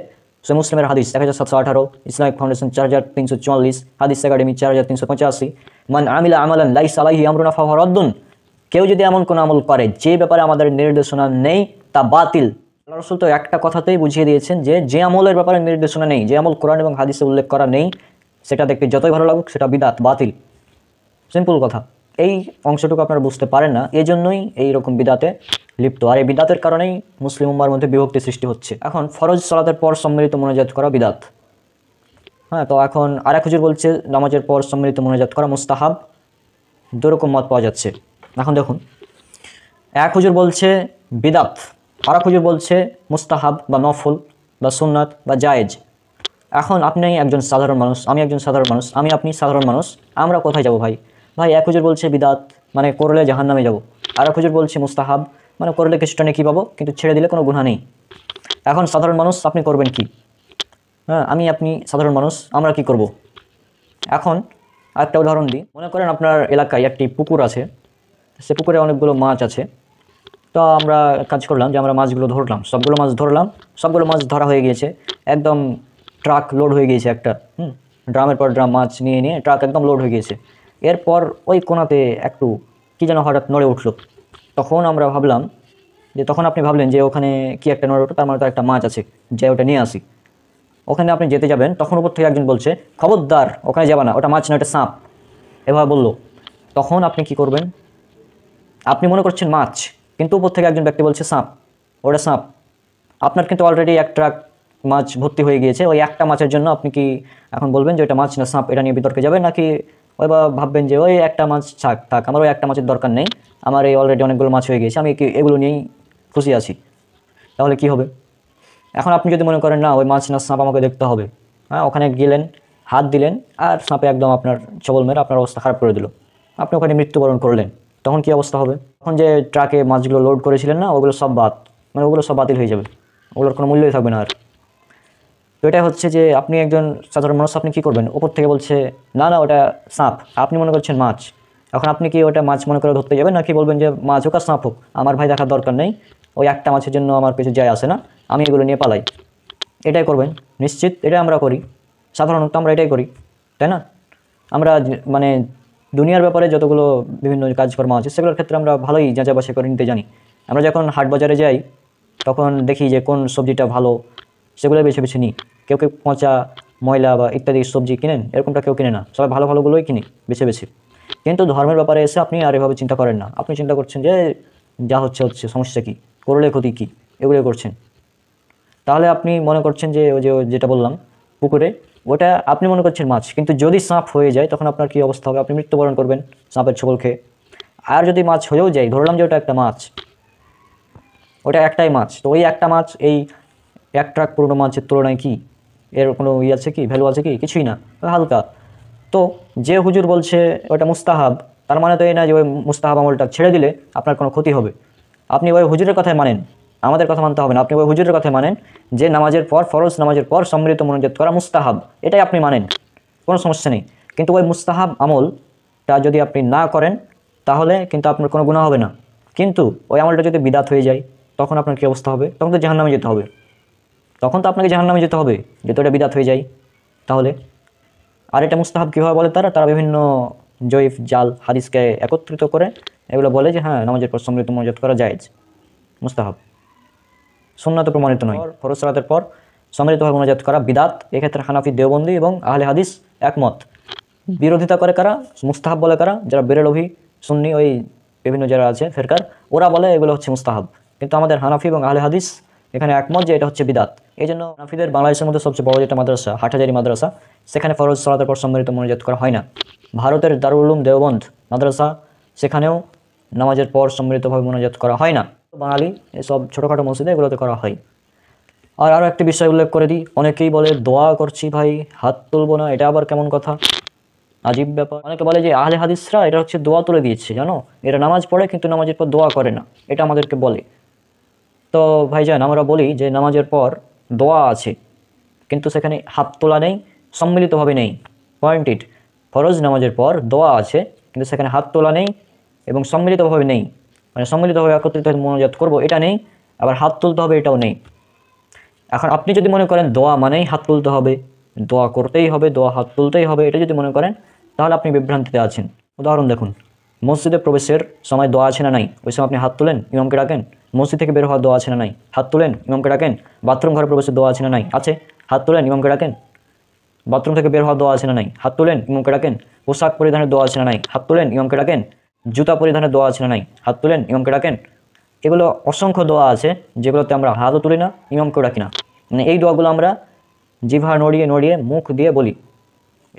সহিহ মুসলিমের হাদিস 1718, ইসলামিক ফাউন্ডেশন 4344, হাদিস একাডেমি 4385, মান আমিলা আমালান লাইসা আলাইহি আমরুনা ফাহুয়া রাদ্দুন, কেউ যদি এমন কোনো আমল করে যে ব্যাপারে আমাদের নির্দেশনা নেই তা বাতিল। আল্লাহ রাসূল তো একটা কথাতেই বুঝিয়ে দিয়েছেন যে যে আমলের ব্যাপারে নির্দেশনা নেই, যে আমল কোরআন এবং হাদিসে উল্লেখ করা নেই, সেটা দেখতে যতই ভালো লাগুক সেটা বিদআত, বাতিল। সিম্পল কথা। এই অংশটুকু আপনারা বুঝতে পারেন না, এই জন্যই এইরকম বিদাতে লিপ্ত, আর এই বিদাতের কারণেই মুসলিম উম্মার মধ্যে বিভক্তি সৃষ্টি হচ্ছে। এখন ফরজ সালাতের পর সম্মিলিত মোনাজাত করা বিদাত, হ্যাঁ, তো এখন আরেক হুজুর বলছে নামাজের পর সম্মিলিত মোনাজাত করা মুস্তাহাব, দুরকম মত পাওয়া যাচ্ছে। এখন দেখুন, এক হুজুর বলছে বিদাত, আরেক হুজুর বলছে মুস্তাহাব বা নফল বা সুন্নাত বা জায়েজ। এখন আপনি একজন সাধারণ মানুষ, আমি একজন সাধারণ মানুষ, আমি আপনি সাধারণ মানুষ, আমরা কোথায় যাব ভাই? ভাই এক হুজুর বলছে বিদাত মানে করলে জাহান্নামে যাব, আর এক হুজুর বলছে মুস্তাহাব মানে করলে কিছুটা নেই কী পাবো, কিন্তু ছেড়ে দিলে কোনো গুনাহ নেই। এখন সাধারণ মানুষ আপনি করবেন কি? হ্যাঁ, আপনি সাধারণ মানুষ, আমরা কি করব? এখন আরেকটা উদাহরণ দিই। মনে করেন আপনার এলাকায় একটি পুকুর আছে, সে পুকুরে অনেকগুলো মাছ আছে। তো আমরা কাজ করলাম যে আমরা মাছগুলো ধরলাম, সবগুলো মাছ ধরলাম, সবগুলো মাছ ধরা হয়ে গিয়েছে, একদম ট্রাক লোড হয়ে গিয়েছে একটা, ড্রামের পর ড্রাম মাছ নিয়ে নিয়ে ট্রাক একদম লোড হয়ে গিয়েছে। এরপর ওই কোনাতে একটু কী যেন হঠাৎ নড়ে উঠলো। তখন আমরা ভাবলাম যে, তখন আপনি ভাবলেন যে ওখানে কি একটা নড়ে উঠলো, তার মানে তো একটা মাছ আছে, যে ওটা নিয়ে আসি। ওখানে আপনি যেতে যাবেন, তখন উপর থেকে একজন বলছে, খবরদার ওখানে যাবা না, ওটা মাছ না, ওটা সাপ, এভাবে বললো। তখন আপনি কি করবেন? আপনি মনে করছেন মাছ, কিন্তু উপর থেকে একজন ব্যক্তি বলছে সাপ, ওটা সাপ। আপনার কিন্তু অলরেডি এক ট্রাক মাছ ভর্তি হয়ে গিয়েছে, ওই একটা মাছের জন্য আপনি কি এখন বলবেন যে ওটা মাছ না সাপ, এটা নিয়ে বিতর্কে যাবেন, নাকি ওই বা ভাববেন যে ওই একটা মাছ থাক, আমার ওই একটা মাছের দরকার নেই, আমার এই অলরেডি অনেকগুলো মাছ হয়ে গিয়েছে, আমি কি এগুলো নিয়েই খুশি আছি? তাহলে কি হবে? এখন আপনি যদি মনে করেন না ওই মাছ না সাপ আমাকে দেখতে হবে, হ্যাঁ, ওখানে গেলেন, হাত দিলেন, আর সাপে একদম আপনার ছবল মেরে আপনার অবস্থা খারাপ করে দিল, আপনি ওখানে মৃত্যুবরণ করলেন, তখন কি অবস্থা হবে? তখন যে ট্রাকে মাছগুলো লোড করেছিলেন না, ওগুলো সব ওগুলো সব বাতিল হয়ে যাবে, ওগুলোর কোনো মূল্যই থাকবে না আর। তো এটা হচ্ছে যে আপনি একজন সাধারণ মানুষ, আপনি কী করবেন? ওপর থেকে বলছে না না ওটা সাপ, আপনি মনে করছেন মাছ। এখন আপনি কি ওটা মাছ মনে করে ধরতে যাবেন, নাকি বলবেন যে মাছ হোক আর সাপ হোক আমার ভাই দেখার দরকার নেই, ওই একটা মাছের জন্য আমার কিছু যায় আসে না, আমি এগুলো নিয়ে পালাই? এটাই করবেন নিশ্চিত, এটা আমরা করি, সাধারণত আমরা এটাই করি, তাই না? আমরা মানে দুনিয়ার ব্যাপারে যতগুলো বিভিন্ন কাজকর্ম আছে সেগুলোর ক্ষেত্রে আমরা ভালোই যাচাই বাছাই করে নিতে জানি। আমরা যখন হাট বাজারে যাই তখন দেখি যে কোন সবজিটা ভালো, সেগুলো বেছে বেছে নিই। কেউ কেউ পচা, ময়লা বা ইত্যাদি সবজি কিনেন, এরকমটা কেউ কিনে না, সবাই ভালো ভালোগুলোই কিনি বেছে বেছে। কিন্তু ধর্মের ব্যাপারে এসে আপনি আর এভাবে চিন্তা করেন না, আপনি চিন্তা করছেন যে যা হচ্ছে সমস্যা কী, করলে ক্ষতি কী, এগুলো করছেন। তাহলে আপনি মনে করছেন যে ওই যে যেটা বললাম পুকুরে, ওটা আপনি মনে করছেন মাছ, কিন্তু যদি সাপ হয়ে যায় তখন আপনার কী অবস্থা হবে? আপনি মৃত্যুবরণ করবেন সাপের ছোবল খেয়ে। আর যদি মাছ হয়েও যায়, ধরলাম যে ওটা একটা মাছ, ওটা একটাই মাছ, তো ওই একটা মাছ এই এক ট্রাক পুরনো মাছের তুলনায় কি এর কোনো আছে কি, ভ্যালু আছে কি? কিছুই না, হালকা। তো যে হুজুর বলছে ওটা মুস্তাহাব, তার মানে তো এই না যে ওই মুস্তাহাব আমলটা ছেড়ে দিলে আপনার কোনো ক্ষতি হবে। আপনি ওই হুজুরের কথাই মানেন, আমাদের কথা মানতে হবে না। আপনি ওই হুজুরের কথাই মানেন যে নামাজের পর, ফরজ নামাজের পর সম্মিলিত মোনাজাত করা মুস্তাহাব, এটাই আপনি মানেন, কোনো সমস্যা নেই। কিন্তু ওই মুস্তাহাব আমলটা যদি আপনি না করেন তাহলে কিন্তু আপনার কোনো গুনাহ হবে না। কিন্তু ওই আমলটা যদি বিদাত হয়ে যায় তখন আপনার কী অবস্থা হবে? তখন তো জাহান্নামে যেতে হবে, তখন তো আপনাকে জাহান্নামে যেতে হবে যেহেতু এটা বিদাত হয়ে যায়। তাহলে আর এটা মুস্তাহাব কীভাবে বলে তারা বিভিন্ন জয়ীফ জাল হাদিসকে একত্রিত করে এগুলো বলে যে হ্যাঁ নামাজের পর সম্মিলিত মোনাজাত করা জায়েজ, মুস্তাহাব, সুন্নাতে প্রমাণিত নয়। ফরজ সালাতের পর সম্মিলিতভাবে মোনাজাত করা বিদাত। এক্ষেত্রে হানাফি, দেওবন্দি এবং আহলে হাদিস একমত। বিরোধিতা করে কারা? মুস্তাহাব বলে কারা? যারা বেরেলভি, সুন্নি, ওই বিভিন্ন যারা আছে ফেরকার, ওরা বলে এগুলো হচ্ছে মুস্তাহাব। কিন্তু আমাদের হানাফি এবং আহলে হাদিস এখানে একমত যে এটা হচ্ছে বিদাত। এই জন্য হানাফিদের বাংলাদেশের মধ্যে সবচেয়ে বড় যেটা মাদ্রাসা হাটহাজারী মাদ্রাসা, সেখানে ফরজ সালাতের পর সম্মিলিত মোনাজাত করা হয় না। ভারতের দারুল উলুম দেওবন্দ মাদ্রাসা, সেখানেও নামাজের পর সম্মিলিতভাবে মোনাজাত করা হয় না। বাঙালি এসব ছোটোখাটো মসজিদে এগুলোতে করা হয়। আর আরও একটি বিষয় উল্লেখ করে দিই, অনেকেই বলে দোয়া করছি ভাই হাত তুলব না, এটা আবার কেমন কথা, আজীব ব্যাপার। অনেকে বলে যে আহলে হাদিসরা এটা হচ্ছে দোয়া তুলে দিয়েছে, জানো, এরা নামাজ পড়ে কিন্তু নামাজের পর দোয়া করে না, এটা আমাদেরকে বলে। তো ভাইজান আমরা বলি যে নামাজের পর দোয়া আছে কিন্তু সেখানে হাত তোলা নেই, সম্মিলিতভাবে নেই। পয়েন্টেড, ফরজ নামাজের পর দোয়া আছে কিন্তু সেখানে হাত তোলা নেই এবং সম্মিলিতভাবে নেই, মানে সম্মিলিতভাবে একত্রিত মোনাজাত করবো এটা নেই, আবার হাত তুলতে হবে এটাও নেই। এখন আপনি যদি মনে করেন দোয়া মানেই হাত তুলতে হবে, দোয়া করতেই হবে, দোয়া হাত তুলতেই হবে, এটা যদি মনে করেন তাহলে আপনি বিভ্রান্তিতে আছেন। উদাহরণ দেখুন, মসজিদে প্রবেশের সময় দোয়া আছে না নাই? ওই সময় আপনি হাত তুলেন, ইমামকে ডাকেন। মসজিদ থেকে বের হওয়ার দোয়া আছে না নাই? হাত তুলেন, ইমামকে ডাকেন। বাথরুম ঘরে প্রবেশের দোয়া আছে না নাই? আছে, হাত তুলেন, ইমামকে ডাকেন। বাথরুম থেকে বের হওয়ার দোয়া আছে না নাই? হাত তুলেন, ইমামকে ডাকেন। পোশাক পরিধানের দোয়া আছে না নাই? হাত তুলেন, ইমামকে ডাকেন। জুতা পরিধানের দোয়া আছে না নাই? হাত তুলেন, ইমামকে ডাকেন। এগুলো অসংখ্য দোয়া আছে যেগুলোতে আমরা হাতও তুলি না, ইমামকেও ডাকি না। মানে এই দোয়াগুলো আমরা জিভা নড়িয়ে নড়িয়ে মুখ দিয়ে বলি,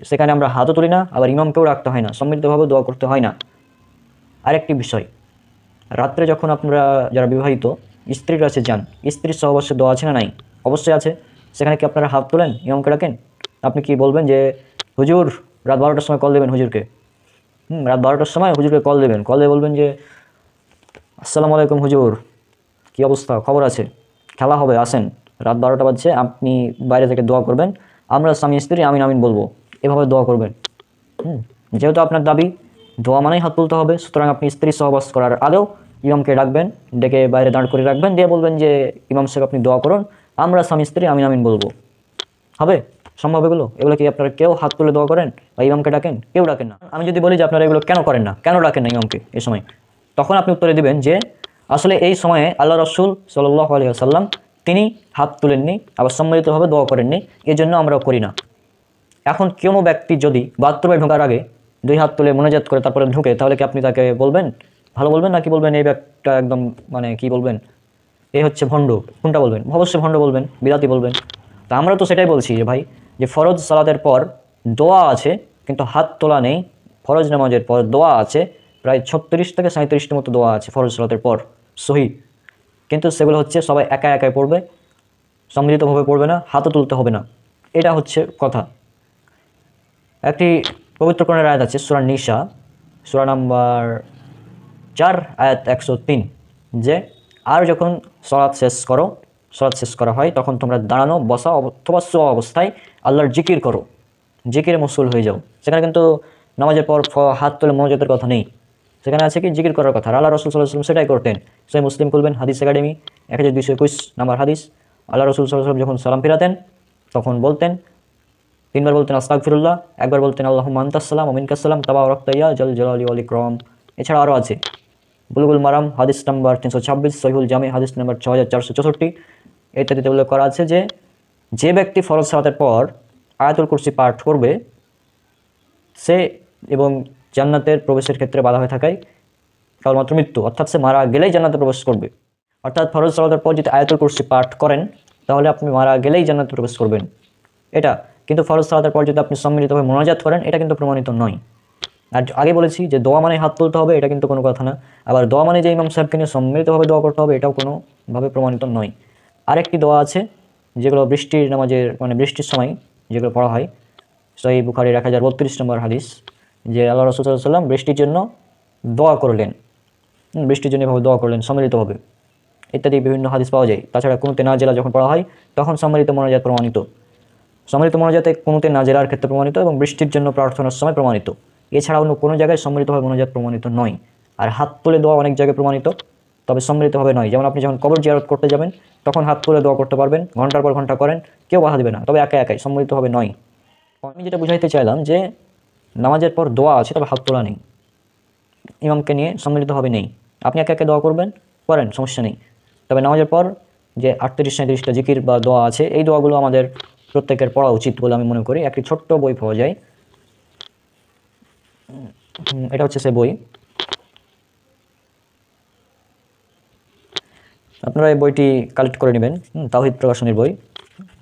সেখানে আমরা হাতও তুলি না, আবার ইমামকেও রাখতে হয় না, সম্মিলিতভাবে দোয়া করতে হয় না। আরেকটি বিষয়, রাত্রে যখন আপনারা যারা বিবাহিত স্ত্রীর কাছে যান, স্ত্রীর সহবাসে দোয়া আছে না নাই? অবশ্যই আছে। সেখানে কি আপনারা হাত তোলেন, ইমামকে ডাকেন? আপনি কি বলবেন যে হুজুর রাত 12টার সময় কল দেবেন হুজুরকে, রাত 12টার সময় হুজুরকে কল দেবেন, কল দিয়ে বলবেন যে আসসালামু আলাইকুম হুজুর, কী অবস্থা, খবর আছে, খেলা হবে, আসেন, রাত 12টা বাজছে, আপনি বাইরে থেকে দোয়া করবেন, আমরা স্বামী স্ত্রী আমিন আমিন বলবো, এভাবে দোয়া করবেন। যেহেতু আপনার দাবি দোয়া মানেই হাত তুলতে হবে, সুতরাং আপনি স্ত্রী সহবাস করার আগেও ইমামকে ডাকবেন, ডেকে বাইরে দাঁড় করে রাখবেন, দিয়ে বলবেন যে ইমাম সাহেব আপনি দোয়া করুন, আমরা স্বামী স্ত্রী আমিন আমিন বলবো। হবে? সম্ভব এগুলো? এগুলো কি আপনারা কেউ হাত তুলে দোয়া করেন বা ইমামকে ডাকেন? কেউ ডাকেন না। আমি যদি বলি যে আপনারা এগুলো কেন করেন না, কেন ডাকেন না ইমামকে এই সময়, তখন আপনি উত্তরে দিবেন যে আসলে এই সময়ে আল্লাহ রসুল সাল্লাল্লাহু আলাইহি ওয়াসাল্লাম তিনি হাত তুলেননি, আবার সম্মিলিতভাবে দোয়া করেননি, এই জন্য আমরাও করি না। এখন কোনো ব্যক্তি যদি বাথরুমে ঢোকার আগে 2 হাত তুলে মোনাজাত করে তারপরে ঢুকে, তাহলে কি আপনি তাকে বলবেন ভালো বলবেন, নাকি বলবেন এই ব্যক্তিটা একদম মানে কি বলবেন, এই হচ্ছে ভণ্ড? কোনটা বলবেন? অবশ্যই ভণ্ড বলবেন, বিদাতি বলবেন। তা আমরা তো সেটাই বলছি যে ভাই, যে ফরজ সালাতের পর দোয়া আছে কিন্তু হাত তোলা নেই, ফরজ নামাজের পর দোয়া আছে প্রায় 36 থেকে 37টি মতো দোয়া আছে ফরজ সালাতের পর সহি, কিন্তু সেগুলো হচ্ছে সবাই একা একাই পড়বে, সম্মিলিতভাবে পড়বে না, হাতও তুলতে হবে না, এটা হচ্ছে কথা। একটি পবিত্র কোরআনের আয়াত আছে সূরা নিসা, সূরা নাম্বার 4 আয়াত 103, যে আর যখন সালাত শেষ করা হয় তখন তোমরা দাঁড়ানো, বসা অথবা শোয়া অবস্থায় আল্লাহর জিকির করো, জিকিরে মশগুল হয়ে যাও। সেখানে কিন্তু নামাজের পর হাত তুলে মোনাজাতের কথা নেই, সেখানে আছে কি জিকির করার কথা। আল্লাহ রাসূল সাল্লাল্লাহু আলাইহি ওয়াসাল্লাম সেটাই করতেন। সহিহ মুসলিম খুলবেন, হাদিস একাডেমি 1221 নাম্বার হাদিস। আল্লাহ রাসূল সাল্লাল্লাহু আলাইহি ওয়াসাল্লাম যখন সালাম ফিরাতেন তখন বলতেন, 3 বার বলতেন আস্তাগফিরুল্লাহ, একবার বলতেন আল্লাহুম্মা আনতাস সালাম ওয়া মিনকাস সালাম তাবারাকতা ইয়া জাল জালালি ওয়াল ইকরাম। এছাড়া আরও আছে বুলুগুল মারাম হাদিস নাম্বার 326, সহিহুল জামি হাদিস নাম্বার 6464 ইত্যাদিতে উল্লেখ করা আছে যে যে ব্যক্তি ফরজ সালাতের পর আয়াতুল কুরসি পাঠ করবে সে এবং জান্নাতের প্রবেশের ক্ষেত্রে বাধা হয়ে থাকায় কেবলমাত্র মৃত্যু, অর্থাৎ সে মারা গেলেই জান্নাতে প্রবেশ করবে। অর্থাৎ ফরজ সালাতের পর যদি আয়াতুল কুরসি পাঠ করেন তাহলে আপনি মারা গেলেই জান্নাতে প্রবেশ করবেন, এটা। কিন্তু ফরজ সালাতের পর যদি আপনি সম্মিলিতভাবে মোনাজাত করেন এটা কিন্তু প্রমাণিত নয়। আর আগে বলেছি যে দোয়া মানে হাত তুলতে হবে, এটা কিন্তু কোনো কথা না। আবার দোয়া মানে যে ইমাম সাহেবকে নিয়ে সম্মিলিতভাবে দোয়া করতে হবে এটাও কোনোভাবে প্রমাণিত নয়। আরেকটি দোয়া আছে যেগুলো বৃষ্টির নামাজের মানে বৃষ্টির সময় যেগুলো পড়া হয়, সহিহ বুখারীর 1032 নম্বর হাদিস, যে আল্লাহ রাসূল সাল্লাল্লাহু আলাইহি ওয়াসাল্লাম বৃষ্টির জন্য দোয়া করলেন, বৃষ্টির জন্য এভাবে দোয়া করলেন সম্মিলিতভাবে, ইত্যাদি বিভিন্ন হাদিস পাওয়া যায়। তাছাড়া কুনুতে নাজেলা যখন পড়া হয় তখন সম্মিলিত মোনাজাত প্রমাণিত, সম্মিলিত মোনাজাতে কুনুতে নাজেলার ক্ষেত্রে প্রমাণিত এবং বৃষ্টির জন্য প্রার্থনার সময় প্রমাণিত। এছাড়া অন্য কোনো জায়গায় সম্মিলিতভাবে মোনাজাত প্রমাণিত নয়। আর হাত তুলে দোয়া অনেক জায়গায় প্রমাণিত, তবে সম্মিলিতভাবে নয়। যেমন আপনি যখন কবর জিয়ারত করতে যাবেন তখন হাত তুলে দোয়া করতে পারবেন, ঘন্টার পর ঘন্টা করেন, কেউ বাধা দেবে না, তবে একা একাই, সম্মিলিতভাবে নয়। আমি যেটা বুঝাইতে চাইলাম যে নামাজের পর দোয়া আছে তবে হাত তোলা নেই, ইমামকে নিয়ে সম্মিলিতভাবে নেই। আপনি একা একা দোয়া করবেন, করেন, সমস্যা নেই। তবে নামাজের পর যে 38-37টা জিকির বা দোয়া আছে এই দোয়াগুলো আমাদের প্রত্যেকের পড়া উচিত বলে আমি মনে করি। একটি ছোট্ট বই পাওয়া যায়, এটা হচ্ছে সে বই, আপনারা এই বইটি কালেক্ট করে নেবেন, তাওহীদ প্রকাশনীর বই,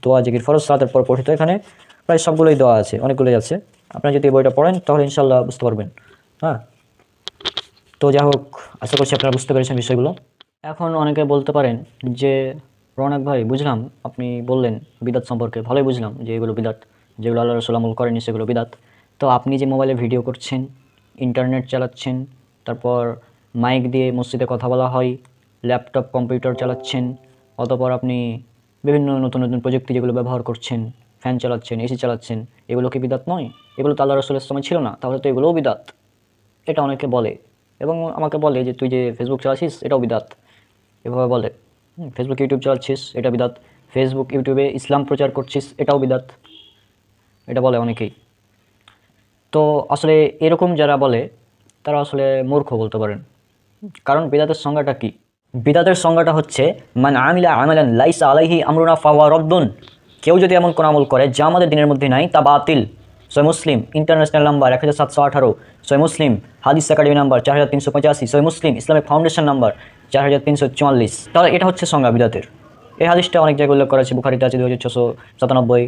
দোয়া জিকির ফরজ সালাতের পর পঠিত। এখানে প্রায় সবগুলোই দোয়া আছে, অনেকগুলোই আছে। আপনারা যদি এই বইটা পড়েন তাহলে ইনশাল্লাহ বুঝতে পারবেন। হ্যাঁ, তো যাই হোক, আশা করছি আপনারা বুঝতে পেরেছেন বিষয়গুলো। এখন অনেকে বলতে পারেন যে রৌনক ভাই, বুঝলাম আপনি বললেন বিদাত সম্পর্কে, ভালোই বুঝলাম যে এগুলো বিদাত, যেগুলো আল্লাহ রাসূল আমল করেনি সেগুলো বিদাত। তো আপনি যে মোবাইলে ভিডিও করছেন, ইন্টারনেট চালাচ্ছেন, তারপর মাইক দিয়ে মসজিদে কথা বলা হয়, ল্যাপটপ কম্পিউটার চালাচ্ছেন, অতঃপর আপনি বিভিন্ন নতুন নতুন প্রযুক্তি যেগুলো ব্যবহার করছেন, ফ্যান চালাচ্ছেন, এসি চালাচ্ছেন, এগুলো কি বিদাত নয়? এগুলো তো আল্লাহ রাসূলের সময় ছিল না, তাহলে তো এগুলোও বিদাত, এটা অনেকে বলে। এবং আমাকে বলে যে তুই যে ফেসবুক চালাচ্ছিস এটাও বিদাত, এভাবে বলে। ফেসবুক ইউটিউব চালাচ্ছিস এটা বিদাত, ফেসবুক ইউটিউবে ইসলাম প্রচার করছিস এটাও বিদাত, এটা বলে অনেকেই। তো আসলে এরকম যারা বলে তারা আসলে মূর্খ বলতে পারেন। কারণ বিদাতের সংজ্ঞাটা কি? বিদাতের সংজ্ঞাটা হচ্ছে মান আমিলা আমালান লাইসা আলাইহি আমরুনা ফাহুয়া রদ্দুন, কেউ যদি এমন কোনো আমল করে যা আমাদের দিনের মধ্যে নাই তা বাতিল। সহিহ মুসলিম ইন্টারন্যাশনাল নাম্বার 1718, সহিহ মুসলিম হাদিস একাডেমি নাম্বার 4385, সহিহ মুসলিম ইসলামিক ফাউন্ডেশন নাম্বার 4344। তাহলে এটা হচ্ছে সংজ্ঞা বিদাতের। এই হাদিসটা অনেক জায়গায় উল্লেখ করা আছে, বুখারীতে আছে 2697,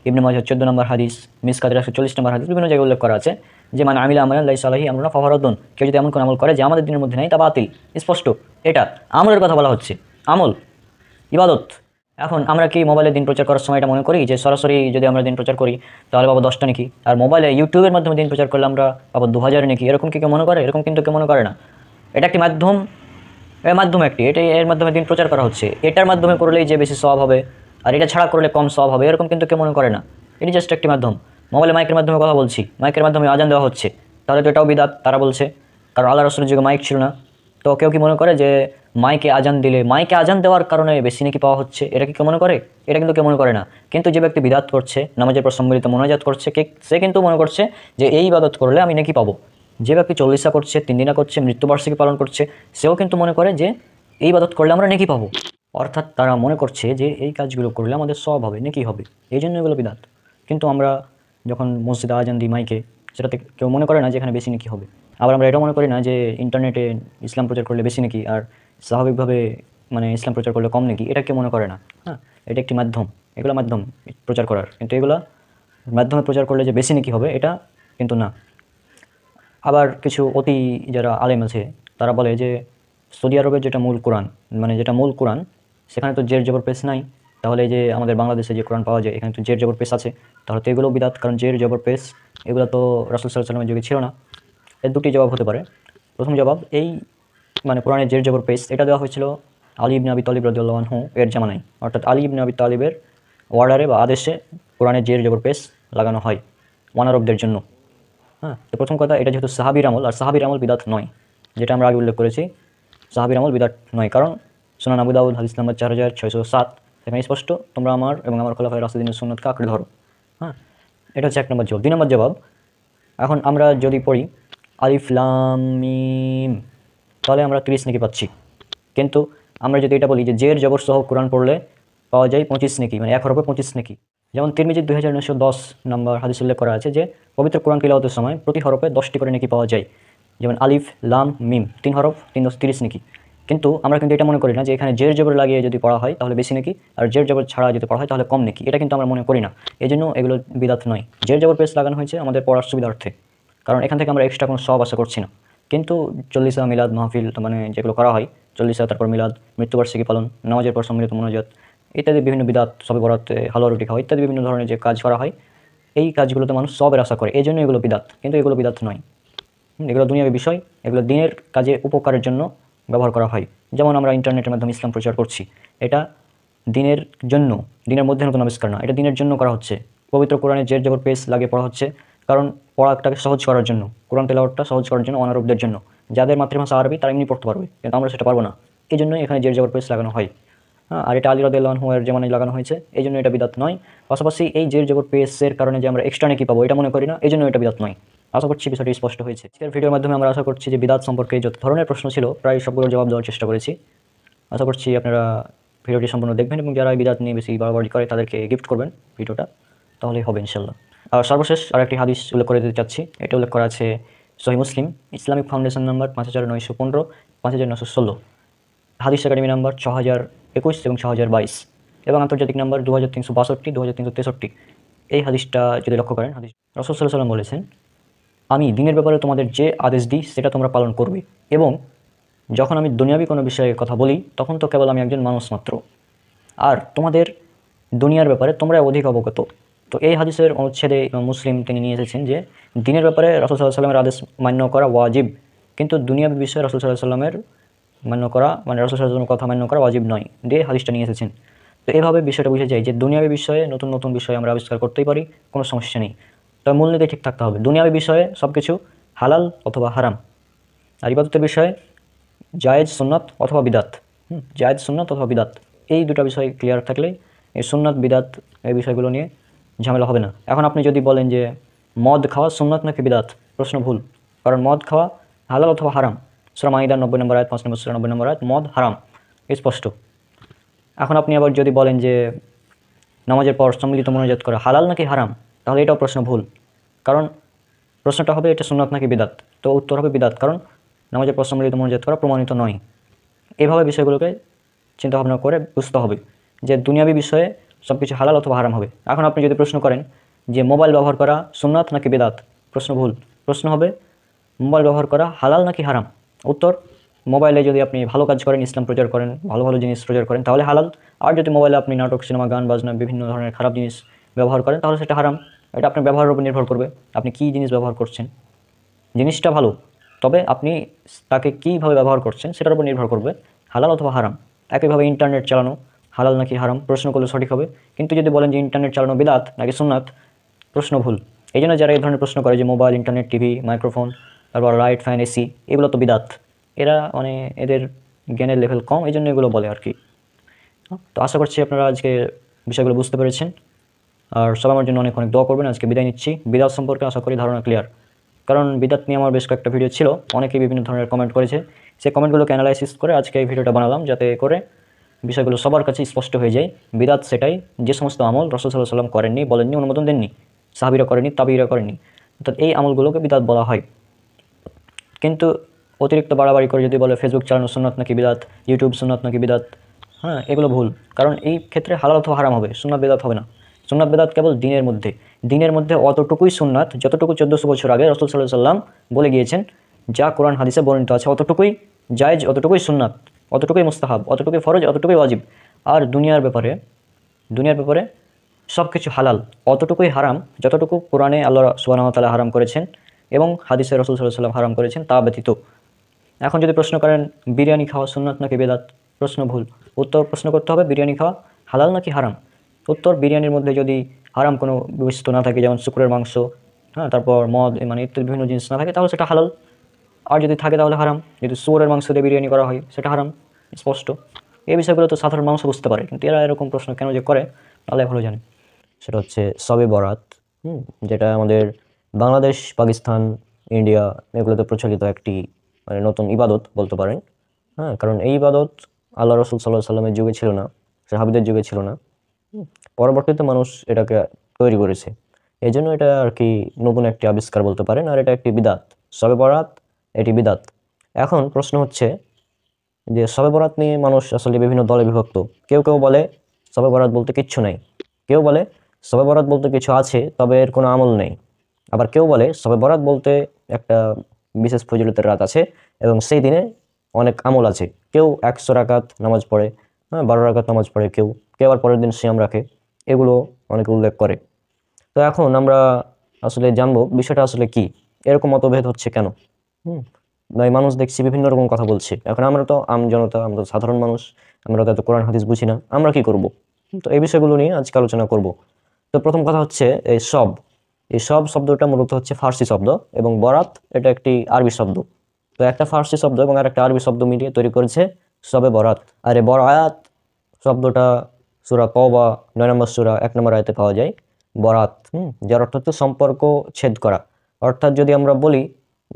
ইবনে মাজাহ 14 নম্বর হাদিস, মিসকাতের 140 নম্বর হাদিস, বিভিন্ন জায়গায় উল্লেখ করা আছে যে মান আমিলা আমালান লাইসা আলাইহি আমরুনা ফাহুয়া রদ্দুন, কেউ যদি এমন কোনো আমল করে যে আমাদের দিনের মধ্যে নাই তা বাতিল। স্পষ্ট, এটা আমলের কথা বলা হচ্ছে, আমল, ইবাদত। এখন আমরা কি মোবাইলে দিন প্রচার করার সময় এটা মনে করি যে সরাসরি যদি আমরা দিন প্রচার করি তাহলে পাবো 10টা নাকি, আর মোবাইলে ইউটিউবের মাধ্যমে দিন প্রচার করলে আমরা পাবো 2000 নাকি? এরকম কি কেউ মনে করে? এরকম কিন্তু কেউ মনে করে না। এটা একটি মাধ্যম, এর মাধ্যমে এর মাধ্যমে দিন প্রচার করা হচ্ছে, এটার মাধ্যমে করলেই যে বেশি সওয়াব হবে আর এটা ছাড়া করলে কম সওয়াব হবে এরকম কিন্তু কেউ মনে করে না। এটি জাস্ট একটি মাধ্যম। মোবাইলে মাইকের মাধ্যমে কথা বলছি, মাইকের মাধ্যমে আজান দেওয়া হচ্ছে, তাহলে তো এটাও বিদাত তারা বলছে, কারণ আল্লাহ রাসূলের যুগে মাইক ছিল না। তো কেউ কি মনে করে যে মাইকে আজান দিলে মাইকে আজান দেওয়ার কারণে বেশি নাকি পাওয়া হচ্ছে, এটা কি কেউ মনে করে? এটা কিন্তু কেউ মনে করে না। কিন্তু যে ব্যক্তি বিদাত করছে, নামাজের পর সম্মিলিত মোনাজাত করছে, সে কিন্তু মনে করছে যে এই ইবাদত করলে আমি নাকি পাবো। যে ব্যক্তি 40 করছে, 3 দিনা করছে, মৃত্যুবার্ষিকী পালন করছে, সেও কিন্তু মনে করে যে এই ইবাদত করলে আমরা নেকি পাবো। অর্থাৎ তারা মনে করছে যে এই কাজগুলো করলে আমাদের সওয়াব হবে, নেকি হবে, এই জন্য এগুলো বিদাত। কিন্তু আমরা যখন মসজিদে আজান দিই মাইকে, সেটাতে কেউ মনে করে না যে এখানে বেশি নেকি হবে। আবার আমরা এটাও মনে করি না যে ইন্টারনেটে ইসলাম প্রচার করলে বেশি নেকি আর স্বাভাবিকভাবে মানে ইসলাম প্রচার করলে কম নেকি, এটা কেউ মনে করে না। হ্যাঁ, এটা একটি মাধ্যম, এগুলো মাধ্যম প্রচার করার, কিন্তু এগুলো মাধ্যমে প্রচার করলে যে বেশি নেকি হবে এটা কিন্তু না। আবার কিছু অতি যারা আলেম আছে তারা বলে যে সৌদি আরবের যেটা মূল কোরআন, মানে যেটা মূল কোরআন, সেখানে তো জের জবর পেশ নাই, তাহলে এই যে আমাদের বাংলাদেশে যে কোরআন পাওয়া যায় এখানে তো জের জবর পেশ আছে, তাহলে তো এগুলো বিদাত, কারণ জের জবর পেশ এগুলো তো রাসূল সাল্লাল্লাহু আলাইহি ওয়াসাল্লামের যুগে ছিল না। এর দুটি জবাব হতে পারে। প্রথম জবাব, এই মানে কোরআনের জের জবর পেশ এটা দেওয়া হয়েছিল আলী ইবনে আবি তালিব রাদিয়াল্লাহু আনহু এর জামানায়, অর্থাৎ আলী ইবনে আবি তালিবের অর্ডারে বা আদেশে কোরআনের জের জবর পেশ লাগানো হয় ওয়ানারবদের জন্য। হ্যাঁ, তো প্রথম কথা, এটা যেহেতু সাহাবীর আমল, আর সাহাবীর আমল বিদাত নয়, যেটা আমরা আগে উল্লেখ করেছি, সাহাবীর আমল বিদাত নয়, কারণ সুনান আবু দাউদ হাদিস নাম্বার 4607 এখানে স্পষ্ট, তোমরা আমার এবং আমার খোলাফায়ে রাশিদিনের সুন্নতকে আঁকড়ে ধরো। হ্যাঁ, এটা হচ্ছে 1 নম্বর জবাব। 2 নম্বর জবাব, এখন আমরা যদি পড়ি আলিফ লাম মিম, তাহলে আমরা 30 নেকি পাচ্ছি। কিন্তু আমরা যদি এটা বলি যে জের জবর সহ কোরআন পড়লে পাওয়া যায় 25 নেকি, মানে 1 হরফে 25 নেকি। যেমন তিরমিজির 2910 নম্বর হাদিস উল্লেখ করা আছে যে পবিত্র কোরআন তিলাওয়াতের সময় প্রতি হরফে 10টি করে নেকি পাওয়া যায়। যেমন আলিফ লাম মিম 3 হরফ 3 × 30 নেকি। কিন্তু আমরা কিন্তু এটা মনে করি না যে এখানে জের জবর লাগিয়ে যদি পড়া হয় তাহলে বেশি নেকি, আর জের জবর ছাড়া যদি পড়া হয় তাহলে কম নেকি, এটা কিন্তু আমরা মনে করি না। এই জন্য এগুলো বিদাত নয়। জের জবর পেশ লাগানো হয়েছে আমাদের পড়ার সুবিধার্থে, কারণ এখান থেকে আমরা এক্সট্রা কোনো সওয়াব আশা করছি না। কিন্তু 40 মিলাদ মাহফিল মানে যেগুলো করা হয়, 40 তারপর মিলাদ, মৃত্যুবার্ষিকী পালন, নামাজের পর সম্মিলিত মোনাজাত ইত্যাদি বিভিন্ন বিদাত, সবে বরাতে হালুয়া রুটি খাওয়া ইত্যাদি বিভিন্ন ধরনের যে কাজ করা হয়, এই কাজগুলোতে মানুষ সবের আশা করে, এই জন্য এগুলো বিদাত। কিন্তু এগুলো বিদাত নয়। এগুলো দুনিয়াবী বিষয়, এগুলো দিনের কাজে উপকারের জন্য ব্যবহার করা হয়। যেমন আমরা ইন্টারনেটের মাধ্যমে ইসলাম প্রচার করছি, এটা দিনের জন্য, দিনের মধ্যে নতুন আবিষ্কার না, এটা দিনের জন্য করা হচ্ছে। পবিত্র কোরআনে জের জবর পেশ লাগিয়ে পড়া হচ্ছে, কারণ পড়াটাকে সহজ করার জন্য, কোরআন তেলাওয়াতটা সহজ করার জন্য অনারবদের জন্য। যাদের মাতৃভাষা আরবি তারা এমনি পড়তে পারবে, কিন্তু আমরা সেটা পারবো না, এই জন্যই এখানে জের জবর পেশ লাগানো হয়। হ্যাঁ, আর এটা আলী রাদিয়াল্লাহু আনহু এর জামানায় লাগানো হয়েছে, এই জন্য এটা বিদাত নয়। পাশাপাশি এই জের জবর পেশের কারণে যে আমরা এক্সট্রা নেকি পাবো এটা মনে করি না, এই জন্য এটা বিদাত নয়। আশা করছি বিষয়টি স্পষ্ট হয়েছে। আজকের ভিডিওর মাধ্যমে আমরা আশা করছি যে বিদাত সম্পর্কে যত ধরনের প্রশ্ন ছিল প্রায় সবগুলোর জবাব দেওয়ার চেষ্টা করেছি। আশা করছি আপনারা ভিডিওটি সম্পূর্ণ দেখবেন এবং যারা বিদাত নিয়ে বেশি বাড়াবাড়ি করে তাদেরকে গিফট করবেন ভিডিওটা, তাহলেই হবে ইনশাল্লাহ। আর সর্বশেষ আরেকটি হাদিস উল্লেখ করে দিতে চাচ্ছি, এটা উল্লেখ করা আছে সহিহ মুসলিম, ইসলামিক ফাউন্ডেশন নাম্বার 5915, 5916, হাদিস একাডেমি নাম্বার 6021 এবং 6022, এবং আন্তর্জাতিক নাম্বার 2362, 2363। এই হাদিসটা যদি লক্ষ্য করেন, হাদিস রাসূল সাল্লাল্লাহু আলাইহি ওয়াসাল্লাম বলেছেন, আমি দিনের ব্যাপারে তোমাদের যে আদেশ দিই সেটা তোমরা পালন করবে, এবং যখন আমি দুনিয়াবী কোনো বিষয়ে কথা বলি তখন তো কেবল আমি একজন মানুষ মাত্র, আর তোমাদের দুনিয়ার ব্যাপারে তোমরা অধিক অবগত। তো এই হাদিসের অনুচ্ছেদে মুসলিম তিনি নিয়ে এসেছেন যে দিনের ব্যাপারে রাসূল সাল্লাল্লাহু আলাইহি ওয়াসাল্লামের আদেশ মান্য করা ওয়াজিব, কিন্তু দুনিয়াবী বিষয়ে রাসূল সাল্লাল্লাহু আলাইহি ওয়াসাল্লামের মান্য করা মানে রাসূল সাল্লাল্লাহু আলাইহি ওয়াসাল্লামের কথা মান্য করা ওয়াজিব নয়, দিয়ে হাদিসটা নিয়ে এসেছেন। তো এভাবে বিষয়টা বুঝে যায় যে দুনিয়াবী বিষয়ে নতুন নতুন বিষয় আমরা আবিষ্কার করতেই পারি, কোনো সমস্যা নেই, তবে মূলনীতি ঠিক থাকতে হবে। দুনিয়াবী বিষয়ে সব কিছু হালাল অথবা হারাম, আর ইবাদতের বিষয়ে জায়েজ সুন্নাত অথবা বিদাত, জায়েজ সুন্নাত অথবা বিদাত, এই দুটো বিষয় ক্লিয়ার থাকলে এই সুন্নাত বিদাত এই বিষয়গুলো নিয়ে ঝামেলা হবে না। এখন আপনি যদি বলেন যে মদ খাওয়া সুন্নাত নাকি বিদাত, প্রশ্ন ভুল, কারণ মদ খাওয়া হালাল অথবা হারাম। সূরা মাইদার 90 নম্বর আয়াত, 5 নম্বর সূরা 90 নম্বর আয়াত, মদ হারাম স্পষ্ট। এখন আপনি আবার যদি বলেন যে নামাজের পর সম্মিলিত মোনাজাত করা হালাল নাকি হারাম, তাহলে এটাও প্রশ্ন ভুল, কারণ প্রশ্নটা হবে এটা সুন্নাত নাকি বিদাত, তো উত্তর হবে বিদাত, কারণ নামাজের পর সম্মিলিত মোনাজাত করা প্রমাণিত নয়। এইভাবে বিষয়গুলোকে চিন্তাভাবনা করে বুঝতে হবে যে দুনিয়াবী বিষয়ে সব কিছু হালাল অথবা হারাম হবে। এখন আপনি যদি প্রশ্ন করেন যে মোবাইল ব্যবহার করা সুন্নাত নাকি বিদাত, প্রশ্ন ভুল, প্রশ্ন হবে মোবাইল ব্যবহার করা হালাল নাকি হারাম। উত্তর, মোবাইলে যদি আপনি ভালো কাজ করেন, ইসলাম প্রচার করেন, ভালো ভালো জিনিস প্রচার করেন তাহলে হালাল, আর যদি মোবাইলে আপনি নাটক সিনেমা গান বাজনা বিভিন্ন ধরনের খারাপ জিনিস ব্যবহার করেন তাহলে সেটা হারাম। এটা আপনার ব্যবহারের উপর নির্ভর করবে, আপনি কী জিনিস ব্যবহার করছেন। জিনিসটা ভালো, তবে আপনি তাকে কীভাবে ব্যবহার করছেন সেটার উপর নির্ভর করবে হালাল অথবা হারাম। একইভাবে ইন্টারনেট চালানো হালাল নাকি হারাম প্রশ্ন করলে সঠিক হবে, কিন্তু যদি বলেন যে ইন্টারনেট চালানো বিদাত নাকি সুন্নাত, প্রশ্ন ভুল। এই জন্য যারা এই ধরনের প্রশ্ন করে যে মোবাইল, ইন্টারনেট, টিভি, মাইক্রোফোন, তারপর লাইট, ফ্যান, এসি, এগুলো তো বিদাত, এরা মানে এদের জ্ঞানের লেভেল কম, এই জন্য এগুলো বলে আর কি। তো আশা করছি আপনারা আজকে বিষয়গুলো বুঝতে পেরেছেন, আর সবাই আমার জন্য অনেক অনেক দোয়া করবেন। আজকে বিদায় নিচ্ছি। বিদাত সম্পর্কে আশা করি ধারণা ক্লিয়ার, কারণ বিদাত নিয়ে আমার বেশ কয়েকটা ভিডিও ছিল, অনেকেই বিভিন্ন ধরনের কমেন্ট করেছে, সেই কমেন্টগুলোকে অ্যানালাইসিস করে আজকে এই ভিডিওটা বানালাম, যাতে করে বিষয়গুলো সবার কাছে স্পষ্ট হয়ে যায়। বিদাত সেটাই যে সমস্ত আমল রাসূল সাল্লাল্লাহু আলাইহি ওয়াসাল্লাম করেননি, বলেননি, অনুমোদন দেননি, সাহাবীরা করেননি, তাবিঈরা করেননি, অর্থাৎ এই আমলগুলোকে বিদাত বলা হয়। কিন্তু অতিরিক্ত বাড়াবাড়ি করে যদি বলে ফেসবুক চালানো সুন্নাত নাকি বিদাত, ইউটিউব সুন্নাত নাকি বিদাত, হ্যাঁ এগুলো ভুল, কারণ এই ক্ষেত্রে হালাল অথবা হারাম হবে, সুন্নাত বিদাত হবে না। সুন্নাত বিদাত কেবল দিনের মধ্যে অতটুকুই সুন্নাত যতটুকু 1400 বছর আগে রাসূল সাল্লাল্লাহু আলাইহি ওয়াসাল্লাম বলে গিয়েছেন, যা কোরআন হাদিসে বর্ণিত আছে, অতটুকুই জায়েজ, অতটুকুই সুন্নাত, অতটুকুই মুস্তাহাব, অতটুকুই ফরজ, অতটুকুই ওয়াজিব। আর দুনিয়ার ব্যাপারে সব কিছু হালাল, অতটুকুই হারাম যতটুকু কোরআনে আল্লাহ সুবহানাহু ওয়া তাআলা হারাম করেছেন এবং হাদিসে রাসূল সাল্লাল্লাহু আলাইহি ওয়াসাল্লাম হারাম করেছেন, তা ব্যতীত। এখন যদি প্রশ্ন করেন বিরিয়ানি খাওয়া সুন্নাত নাকি বেদাত, প্রশ্ন ভুল। প্রশ্ন করতে হবে বিরিয়ানি খাওয়া হালাল নাকি হারাম। উত্তর, বিরিয়ানির মধ্যে যদি হারাম কোনো বস্তু না থাকে, যেমন শুকরের মাংস, হ্যাঁ, তারপর মদ, মানে ইত্যাদি বিভিন্ন জিনিস না থাকে, তাহলে সেটা হালাল। আর যদি থাকে তাহলে হারাম। যদি শুয়োরের মাংস দিয়ে বিরিয়ানি করা হয় সেটা হারাম, স্পষ্ট। এই বিষয়গুলো তো সাধারণ মানুষ বুঝতে পারে, কিন্তু এরা এরকম প্রশ্ন কেন যে করে আল্লাহ ভালো জানে। সেটা হচ্ছে শবে বরাত, যেটা আমাদের বাংলাদেশ, পাকিস্তান, ইন্ডিয়া এগুলোতে প্রচলিত একটি মানে নতুন ইবাদত বলতে পারেন। হ্যাঁ, কারণ এই ইবাদত আল্লাহ রসুল সাল্লাহ সাল্লামের যুগে ছিল না, সাহাবীদের যুগে ছিল না। পরবর্তীতে মানুষ এটাকে তৈরি করেছে, এই জন্য এটা আর কি নতুন একটি আবিষ্কার বলতে পারেন, আর এটা একটি বিদাত। শবে বরাত এটি বিদাত। এখন প্রশ্ন হচ্ছে যে শবে বরাত নিয়ে মানুষ আসলে বিভিন্ন দলে বিভক্ত। কেউ বলে শবে বরাত বলতে কিচ্ছু নাই, কেউ বলে শবে বরাত বলতে কিছু আছে তবে এর কোনো আমল নেই, আবার কেউ বলে শবে বরাত বলতে একটা বিশেষ ফজিলতের রাত আছে এবং সেই দিনে অনেক আমল আছে। কেউ 100 রাকাত নামাজ পড়ে, 12 রাকাত নামাজ পড়ে, কেউ আবার পরের দিন সিয়াম রাখে, এগুলো অনেকে উল্লেখ করে। তো এখন আমরা আসলে জানবো বিষয়টা আসলে কি, এরকম মতভেদ হচ্ছে কেন। ভাই মানুষ দেখছি বিভিন্ন রকম কথা বলছে। এখন আমরা তো জনতা, আমরা তো সাধারণ মানুষ, আমরা তো এত কোরআন হাদিস বুঝি না, আমরা কি করব? তো এই বিষয়গুলো নিয়ে আজকে আলোচনা করব। তো প্রথম কথা হচ্ছে এই সব শব্দটা মূলত হচ্ছে ফার্সি শব্দ এবং বরাত এটা একটি আরবি শব্দ। তো একটা ফার্সি শব্দ এবং আর একটা আরবি শব্দ মিলিয়ে তৈরি করেছে শবে বরাত। আর এই বরাত শব্দটা সূরা তওবা 9 নম্বর সূরা 1 নম্বর আয়াতে পাওয়া যায়। বরাত, যার অর্থ হচ্ছে সম্পর্ক ছেদ করা। অর্থাৎ যদি আমরা বলি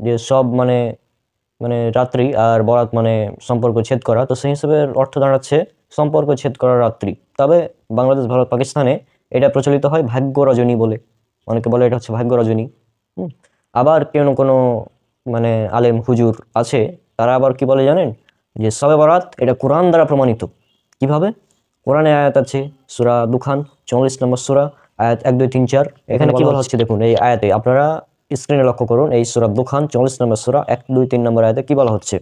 যে সব মানে রাত্রি আর বরাত মানে সম্পর্ক ছেদ করা, তো সেই হিসেবে অর্থ দাঁড়াচ্ছে সম্পর্ক ছেদ করা রাত্রি। তবে বাংলাদেশ, ভারত, পাকিস্তানে এটা প্রচলিত হয় ভাগ্য রজনী বলে, অনেকে বলে এটা হচ্ছে ভাগ্য রজনী। আবার কোনো মানে আলেম হুজুর আছে, তারা আবার কি বলে জানেন, যে শবে বরাত এটা কোরআন দ্বারা প্রমাণিত। কিভাবে? কোরআনে আয়াত আছে সূরা দুখান 44 নম্বর সূরা আয়াত 1, 2, 3, 4। এখানে কি বলা হচ্ছে দেখুন, এই আয়াতে আপনারা স্ক্রিনে লক্ষ্য করুন, এই সূরা দুখান 44 নম্বর সূরা 1, 2, 3 নম্বর আয়াতে কি বলা হচ্ছে।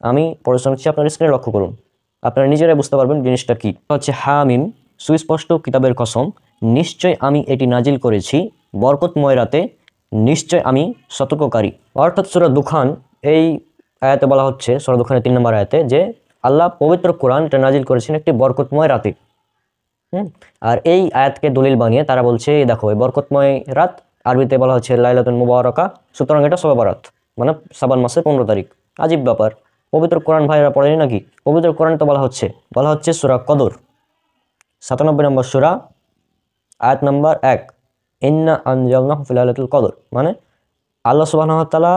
আমি পড়ে শোনাচ্ছি, আপনারা স্ক্রিনে লক্ষ্য করুন, আপনারা নিজেরাই বুঝতে পারবেন জিনিসটা কি হচ্ছে। হামিম, সুস্পষ্ট কিতাবের কসম, নিশ্চয় আমি এটি নাজিল করেছি বরকতময় রাতে, নিশ্চয় আমি সতর্ককারী। অর্থাৎ সূরা দুখান এই আয়াতে বলা হচ্ছে, সূরা দুখানের 3 নম্বর আয়াতে, যে আল্লাহ পবিত্র কোরআন এটা নাজিল করেছেন একটি বরকতময় রাতে। আর এই আয়াতকে দলিল বানিয়ে তারা বলছে দেখো এই বরকতময় রাত আরবিতে বলা হচ্ছে লাইলাতুল মুবারাকা, সুতরাং এটা শবে বরাত, মানে শাবান মাসের 15 তারিখ। আজীব ব্যাপার, পবিত্র কোরআন ভাইরা পড়েনি নাকি? পবিত্র কোরআন তো বলা হচ্ছে সূরা কদর 97 নম্বর সূরা আয়াত নম্বর 1, ইন্না আনজালনাহু ফি লাইলাতুল কদর, মানে আল্লাহ সুবহানাহু ওয়া তাআলা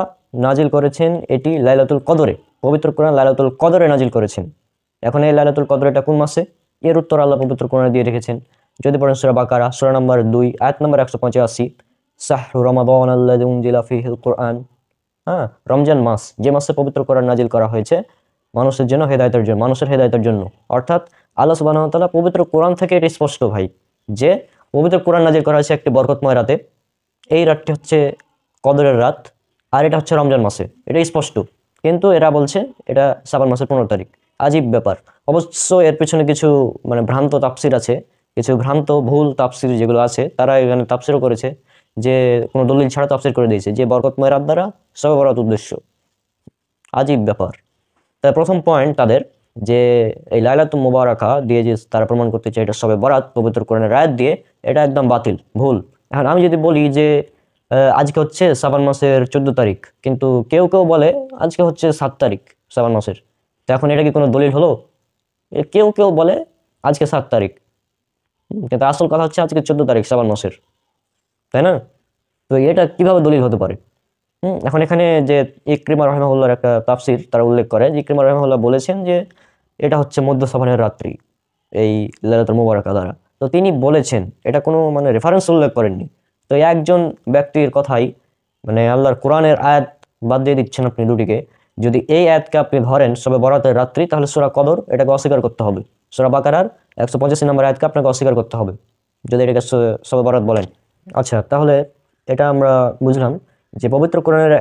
নাজিল করেছেন এটি লাইলাতুল কদরে, পবিত্র কোরআন লাইলাতুল কদরে নাজিল করেছেন। এখন এই লাইলাতুল কদর এটা কোন মাসে? এর উত্তর আল্লাহ পবিত্র কোরআনে দিয়ে রেখেছেন। যদি পড়েন সূরা বাকারা সূরা নম্বর 2 আয়াত নম্বর 185, শাহরু রমাদান আল্লাযী উনজিলা ফীহিল কুরআন, রমজান মাস, যে মাসে পবিত্র কোরআন নাজিল করা হয়েছে মানুষের জন্য, হেদায়েতের জন্য, মানুষের হেদায়েতের জন্য। অর্থাৎ আল্লাহ সুবহানাহু ওয়া তাআলা পবিত্র কোরআন থেকে এটা স্পষ্ট ভাই, যে পবিত্র কোরআন নাজিল করা হয়েছে একটি বরকতময় রাতে। এই রাতটি হচ্ছে কদরের রাত, আর এটা হচ্ছে রমজান মাসে, এটা স্পষ্ট। কিন্তু এরা বলছে এটা শাবান মাসের 15 তারিখ। আজীব ব্যাপার। অবশ্য এর পেছনে কিছু ভ্রান্ত তাফসির আছে, কিছু ভ্রান্ত ভুল তাফসির যেগুলো আছে, তারা এখানে তাফসিরও করেছে, যে কোনো দলিল ছাড়া তাফসির করে দিয়েছে যে বরকতময় রাত দ্বারা শবে বরাত উদ্দেশ্য। আজীব ব্যাপার। তাই প্রথম পয়েন্ট তাদের যে এই লাইলাতুল মুবারাকা দিয়ে যে তারা প্রমাণ করতে চায় এটা সবে বরাত পবিত্র কোরআনের আয়াত দিয়ে, এটা একদম বাতিল, ভুল। এখন আমি যদি বলি যে আজকে হচ্ছে শ্রাবণ মাসের 14 তারিখ, কিন্তু কেউ কেউ বলে আজকে হচ্ছে 7 তারিখ শ্রাবণ মাসের, তো এখন এটা কি কোনো দলিল হলো? কেউ কেউ বলে আজকে 7 তারিখ, কিন্তু আসল কথা হচ্ছে আজকে 14 তারিখ শ্রাবণ মাসের, তাই না? তো এটা কিভাবে দলিল হতে পারে? এখন এখানে যে ইকরিমা রাহিমাহুল্লাহর একটা তাফসির তারা উল্লেখ করে, যে ইকরিমা রাহিমাহুল্লাহ বলেছেন যে এটা হচ্ছে মধ্য শ্রাবণের রাত্রি এই লাইলাতুল মুবারাকা দ্বারা। তো তিনি বলেছেন, এটা কোনো মানে রেফারেন্স উল্লেখ করেননি। তো একজন ব্যক্তির কথাই মানে আল্লাহর কোরআনের আয়াত বাদ দিয়ে দিচ্ছেন আপনি দুটিকে। যদি এই আয়াতকে আপনি ধরেন সবে বরাতের রাত্রি, তাহলে সূরা কদর এটাকে অস্বীকার করতে হবে। সূরা বাকারার 185 নম্বর আয়াতকে আপনাকে অস্বীকার করতে হবে যদি এটাকে সবে বরাত বলেন। আচ্ছা, তাহলে এটা আমরা বুঝলাম যে পবিত্র কোরআনের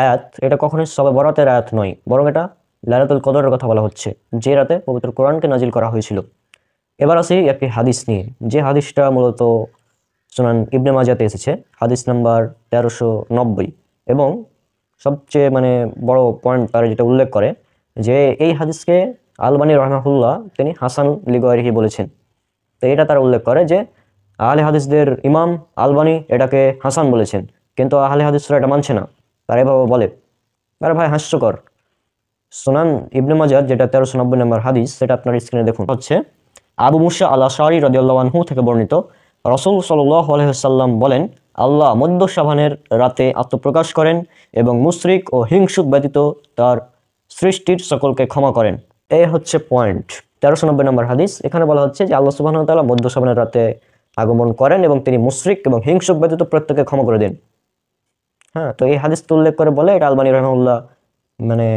আয়াত এটা কখনোই সবে বরাতের আয়াত নয়, বরং এটা লাইলাতুল কদরের কথা বলা হচ্ছে, যে রাতে পবিত্র কোরআনকে নাজিল করা হয়েছিল। এবার আসি একটি হাদিস নিয়ে, যে হাদিসটা মূলত সুনান ইবনে মাজাতে এসেছে, হাদিস নাম্বার 1390, এবং সবচেয়ে মানে বড় পয়েন্ট তারা যেটা উল্লেখ করে যে এই হাদিসকে আলবানী রাহমাহুল্লাহ তিনি হাসান লিগয়রিহি বলেছেন। তো এটা তারা উল্লেখ করে যে আহলে হাদিসদের ইমাম আলবানী এটাকে হাসান বলেছেন, কিন্তু আহলে হাদিসরা এটা মানছে না। তারা এভাবে বলে, আরে ভাই হাস্যকর। সুনান ইবনে মাজার যেটা 1390 নম্বর হাদিস, সেটা আপনার স্ক্রিনে দেখুন, হচ্ছে আবু মুসা আল আশআরী রাদিয়াল্লাহু আনহু থেকে বর্ণিত, রাসূল সাল্লাল্লাহু আলাইহি ওয়াসাল্লাম বলেন, আল্লাহ মধ্য শাবানের রাতে আত্মপ্রকাশ করেন এবং মুশরিক ও হিংসুক ব্যতীত তার সৃষ্টির সকলকে ক্ষমা করেন। এই হচ্ছে পয়েন্ট, 1390 নম্বর হাদিস। এখানে বলা হচ্ছে যে আল্লাহ সুবহানাহু ওয়া তাআলা মধ্য শাবানের রাতে আগমন করেন এবং তিনি মুশরিক এবং হিংসুক ব্যতীত প্রত্যেককে ক্ষমা করে দেন। হ্যাঁ, তো এই হাদিসটা উল্লেখ করে বলে এটা আলবানী রাহিমাহুল্লাহ মানে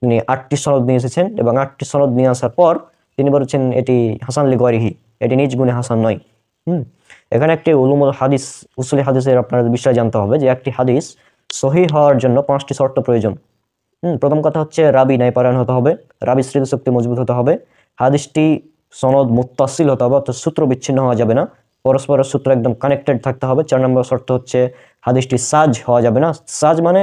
তিনি 8টি সনদ নিয়ে এসেছেন, এবং 8টি সনদ নিয়ে আসার পর তিনি বলেছেন এটি হাসান লিগয়রিহি, এটি নিজ গুণে হাসান নয়। এখানে একটি উলুমুল হাদিস, উসুলি হাদিসের আপনার বিষয় জানতে হবে যে একটি হাদিস সহিহ হওয়ার জন্য 5টি শর্ত প্রয়োজন। প্রথম কথা হচ্ছে রাবি ন্যায়পরায়ণ হতে হবে, রাবি স্মৃতিশক্তি মজবুত হতে হবে, হাদিসটি সনদ মুত্তাসিল হতে হবে, অর্থাৎ সূত্র বিচ্ছিন্ন হওয়া যাবে না, পরস্পরের সূত্র একদম কানেক্টেড থাকতে হবে। 4 নম্বর শর্ত হচ্ছে হাদিসটি সাজ হওয়া যাবে না, সাজ মানে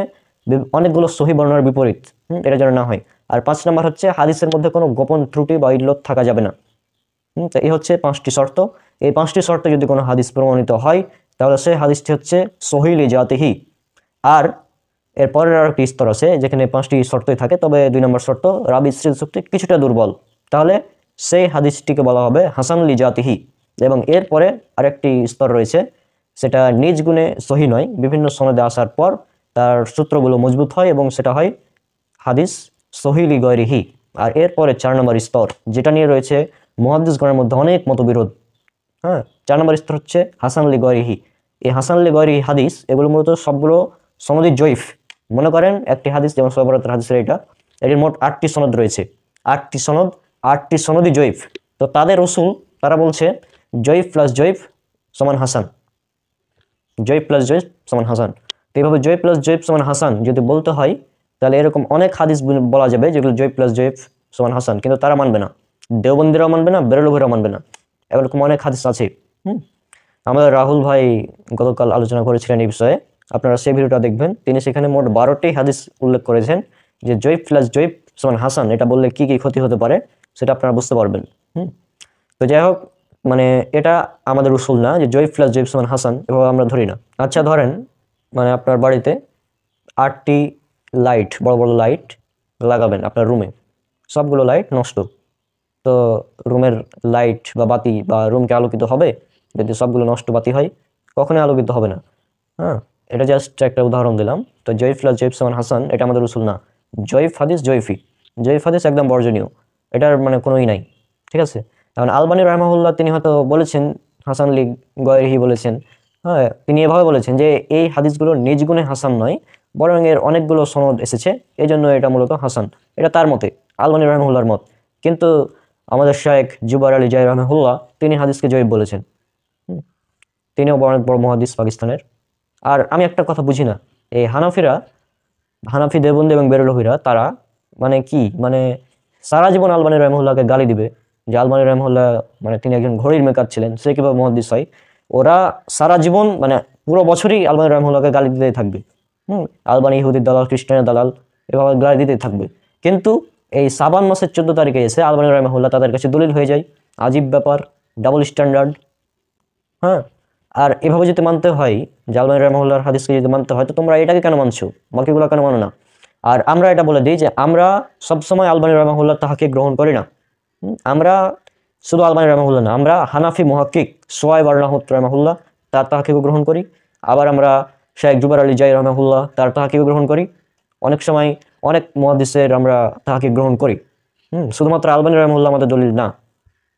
অনেকগুলো সহি বর্ণনার বিপরীত, এটা যেন না হয়। আর 5 নম্বর হচ্ছে হাদিসের মধ্যে কোনো গোপন ত্রুটি বা ইল্লত থাকা যাবে না। তো এই হচ্ছে 5টি শর্ত। এই 5টি শর্ত যদি কোনো হাদিস প্রমাণিত হয় তাহলে সেই হাদিসটি হচ্ছে সহিহ লিজাতিহি। আর এরপরের আর একটি স্তর আছে যেখানে 5টি শর্তই থাকে, তবে 2 নম্বর শর্ত রাবি স্মৃতিশক্তি কিছুটা দুর্বল, তাহলে সেই হাদিসটিকে বলা হবে হাসান লিজাতিহি। এবং এরপরে আরেকটি স্তর রয়েছে, সেটা নিজ গুণে সহি নয়, বিভিন্ন সনদে আসার পর তার সূত্রগুলো মজবুত হয় এবং সেটা হয় হাদিস সহিহ লিগয়রিহি। আর এরপরে 4 নম্বর স্তর, যেটা নিয়ে রয়েছে মুহাদ্দিসগণের মধ্যে অনেক মতবিরোধ। 4 নম্বর স্তর হচ্ছে হাসান লিগয়রিহি। এই হাসান লিগয়রিহি হাদিস এগুলো মূলত সবগুলো সনদি জয়ীফ। মনে করেন একটি হাদিস, যেমন সহিহ বুখারীর হাদিসের এটির মোট 8টি সনদ রয়েছে, 8টি সনদ, 8টি সনদি জয়ীফ। তো তাদের রসুল তারা বলছে জয়ীফ প্লাস জয়ীফ সমান হাসান, জয়ীফ প্লাস জয়ীফ সমান হাসান। তো এইভাবে জয়ীফ প্লাস জয়ীফ সমান হাসান যদি বলতে হয়, তাহলে এরকম অনেক হাদিস বলা যাবে যেগুলো জয়ীফ প্লাস জয়ীফ সমান হাসান, কিন্তু তারা মানবে না, দেওবন্দিরাও মানবে না, বেরলভীরাও মানবে না, এরকম অনেক হাদিস আছে। আমাদের রাহুল ভাই গতকাল আলোচনা করেছিলেন এই বিষয়ে, আপনারা সেই ভিডিওটা দেখবেন। তিনি সেখানে মোট 12টি হাদিস উল্লেখ করেছেন যে জয়ীফ প্লাস জয়ীফ সমান হাসান, এটা বললে কি কি ক্ষতি হতে পারে সেটা আপনারা বুঝতে পারবেন। তো যাই হোক, মানে এটা আমাদের উসুল না যে জয়ীফ প্লাস জয়ীফ সমান হাসান, এভাবে আমরা ধরি না। আচ্ছা, ধরেন মানে আপনার বাড়িতে 8টি লাইট, বড় বড় লাইট লাগাবেন আপনার রুমে, সবগুলো লাইট নষ্ট। তো রুমের লাইট বা বাতি বা রুমকে আলোকিত হবে যদি সবগুলো নষ্ট বাতি হয়? কখনোই আলোকিত হবে না। এটা জাস্ট একটা উদাহরণ দিলাম। তো জয়ীফ প্লাস জয়ীফ সমান হাসান এটা আমাদের উসুল না। জয়ীফ হাদিস জয়ীফি, জয়ীফ হাদিস একদম বর্জনীয়, এটার মানে কোনোই নাই, ঠিক আছে? এখন আলবানী রাহমাহুল্লাহ তিনি হয়তো বলেছেন হাসান লিগয়রিহি বলেছেন, তিনি এভাবে বলেছেন যে এই হাদিসগুলো নিজ গুণে হাসান নয়, বরং এর অনেকগুলো সনদ এসেছে, এই জন্য এটা মূলত হাসান। এটা তার মতে, আলবানী রাহমাহুল্লাহর মত। কিন্তু আমাদের শায়েখ জুবাইর আলী জাহি রাহমাহুল্লাহ তিনি হাদিসকে জয়ীফ বলেছেন। তিনিও অনেক বড় মুহাদ্দিস পাকিস্তানের। আর আমি একটা কথা বুঝি না, এই হানাফি দেওবন্দি এবং বেরলভীরা তারা মানে কি, মানে সারা জীবন আলবানী রাহমাহুল্লাহকে গালি দিবে যে আলবানী রাহমাহুল্লাহ মানে তিনি একজন ঘড়ির মেকার ছিলেন, সে কিভাবে মুহাদ্দিস হয়। ওরা সারা জীবন মানে পুরো বছরই আলবানী রাহমাহুল্লাহকে গালি দিতেই থাকবে। আলবানী ইহুদির দালাল, খ্রিস্টানের দালাল, এভাবে গালি দিতেই থাকবে। কিন্তু এই সাবান মাসের 14 তারিখে এসে আলবানী রাহিমাহুল্লাহ তাদের কাছে দলিল হয়ে যায়। আজীব ব্যাপার, ডাবল স্ট্যান্ডার্ড। হ্যাঁ, আর এভাবে যদি মানতে হয় যে আলবানী রাহিমাহুল্লাহর হাদিসকে যদি মানতে হয়, তো তোমরা এটাকে কেন মানছো, বাকিগুলো কেন মানো না? আর আমরা এটা বলে দিই যে আমরা সবসময় আলবানী রাহিমাহুল্লাহ তাহাকে গ্রহণ করি না। আমরা শুধু আলবানী রাহিমাহুল্লাহ না, আমরা হানাফি মুহাক্কিক সোয়াইব আরনাহুত রাহিমাহুল্লাহ তার তাহাকিও গ্রহণ করি। আবার আমরা শেখ জুবাইর আলী জাই রাহিমাহুল্লাহ তার তাহাকিও গ্রহণ করি। অনেক সময় অনেক মুহাদ্দিসের আমরা তাহাকিক গ্রহণ করি। শুধুমাত্র আলবানী রাহিমাহুল্লাহ আমাদের দলিল না,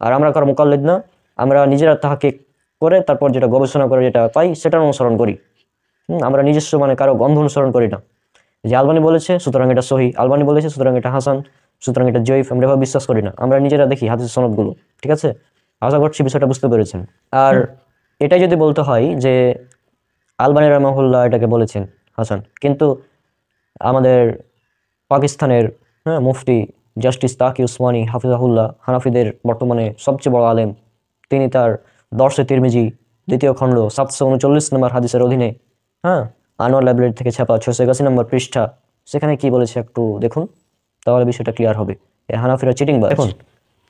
আর আমরা কারো মুকাল্লিদ না। আমরা নিজেরা তাহাকিক করে তারপর যেটা গবেষণা করে যেটা পাই সেটার অনুসরণ করি। আমরা নিজস্ব মানে কারো গন্ধ অনুসরণ করি না, যে আলবানী বলেছে সুতরাং এটা সহি, আলবানী বলেছে সুতরাং এটা হাসান, সুতরাং এটা জয়ীফ, আমরা এভাবে বিশ্বাস করি না। আমরা নিজেরা দেখি হাদিস সনদগুলো। ঠিক আছে, আশা করছি বিষয়টা বুঝতে পেরেছেন। আর এটাই যদি বলতে হয় যে আলবানী রাহিমাহুল্লাহ এটাকে বলেছেন হাসান, কিন্তু আমাদের পাকিস্তানের মুফতি জাস্টিস তাকি উসমানী হাফিজাহুল্লাহ, হানাফিদের বর্তমানে সবচেয়ে বড় আলেম, তিনি তার দর্শে তিরমিজি 2য় খণ্ড 739 নম্বর হাদিসের অধীনে আনোয়ার লাইব্রেরি থেকে ছাপা 681 নম্বর পৃষ্ঠা, সেখানে কি বলেছে একটু দেখুন, তাহলে বিষয়টা ক্লিয়ার হবে। হানাফিরা চিটিংবাজ। দেখুন,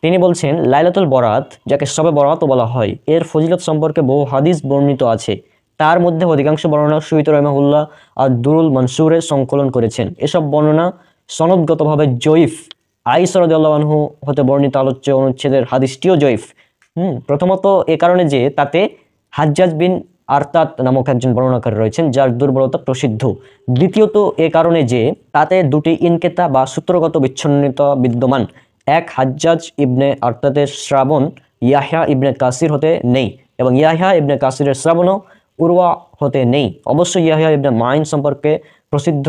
তিনি বলছেন লাইলাতুল বরাত, যাকে শবে বরাতও বলা হয়, এর ফজিলত সম্পর্কে বহু হাদিস বর্ণিত আছে। তার মধ্যে অধিকাংশ বর্ণনা সুইত রাহিমাহুল্লাহ আর দুরুল মনসুরে সংকলন করেছেন। এসব বর্ণনা সনদগতভাবে জয়ীফ। আয়েশা রাদিয়াল্লাহু আনহু হতে বর্ণিত আলোচ্য অনুচ্ছেদের হাদিসটিও জয়ীফ। প্রথমত এ কারণে যে তাতে হাজ্জাজ বিন আরতাত নামক একজন বর্ণনাকারী রয়েছেন যার দুর্বলতা প্রসিদ্ধ। দ্বিতীয়ত এ কারণে যে তাতে দুটি ইনকেতা বা সূত্রগত বিচ্ছিন্নতা বিদ্যমান। এক, হাজ্জাজ ইবনে আরতাতের শ্রাবণ ইয়াহয়া ইবনে কাসির হতে নেই, এবং ইয়াহয়া ইবনে কাসিরের শ্রাবণও উরওয়া হতে নেই। অবশ্য ইয়াহয়া ইবনে মাইন সম্পর্কে প্রসিদ্ধ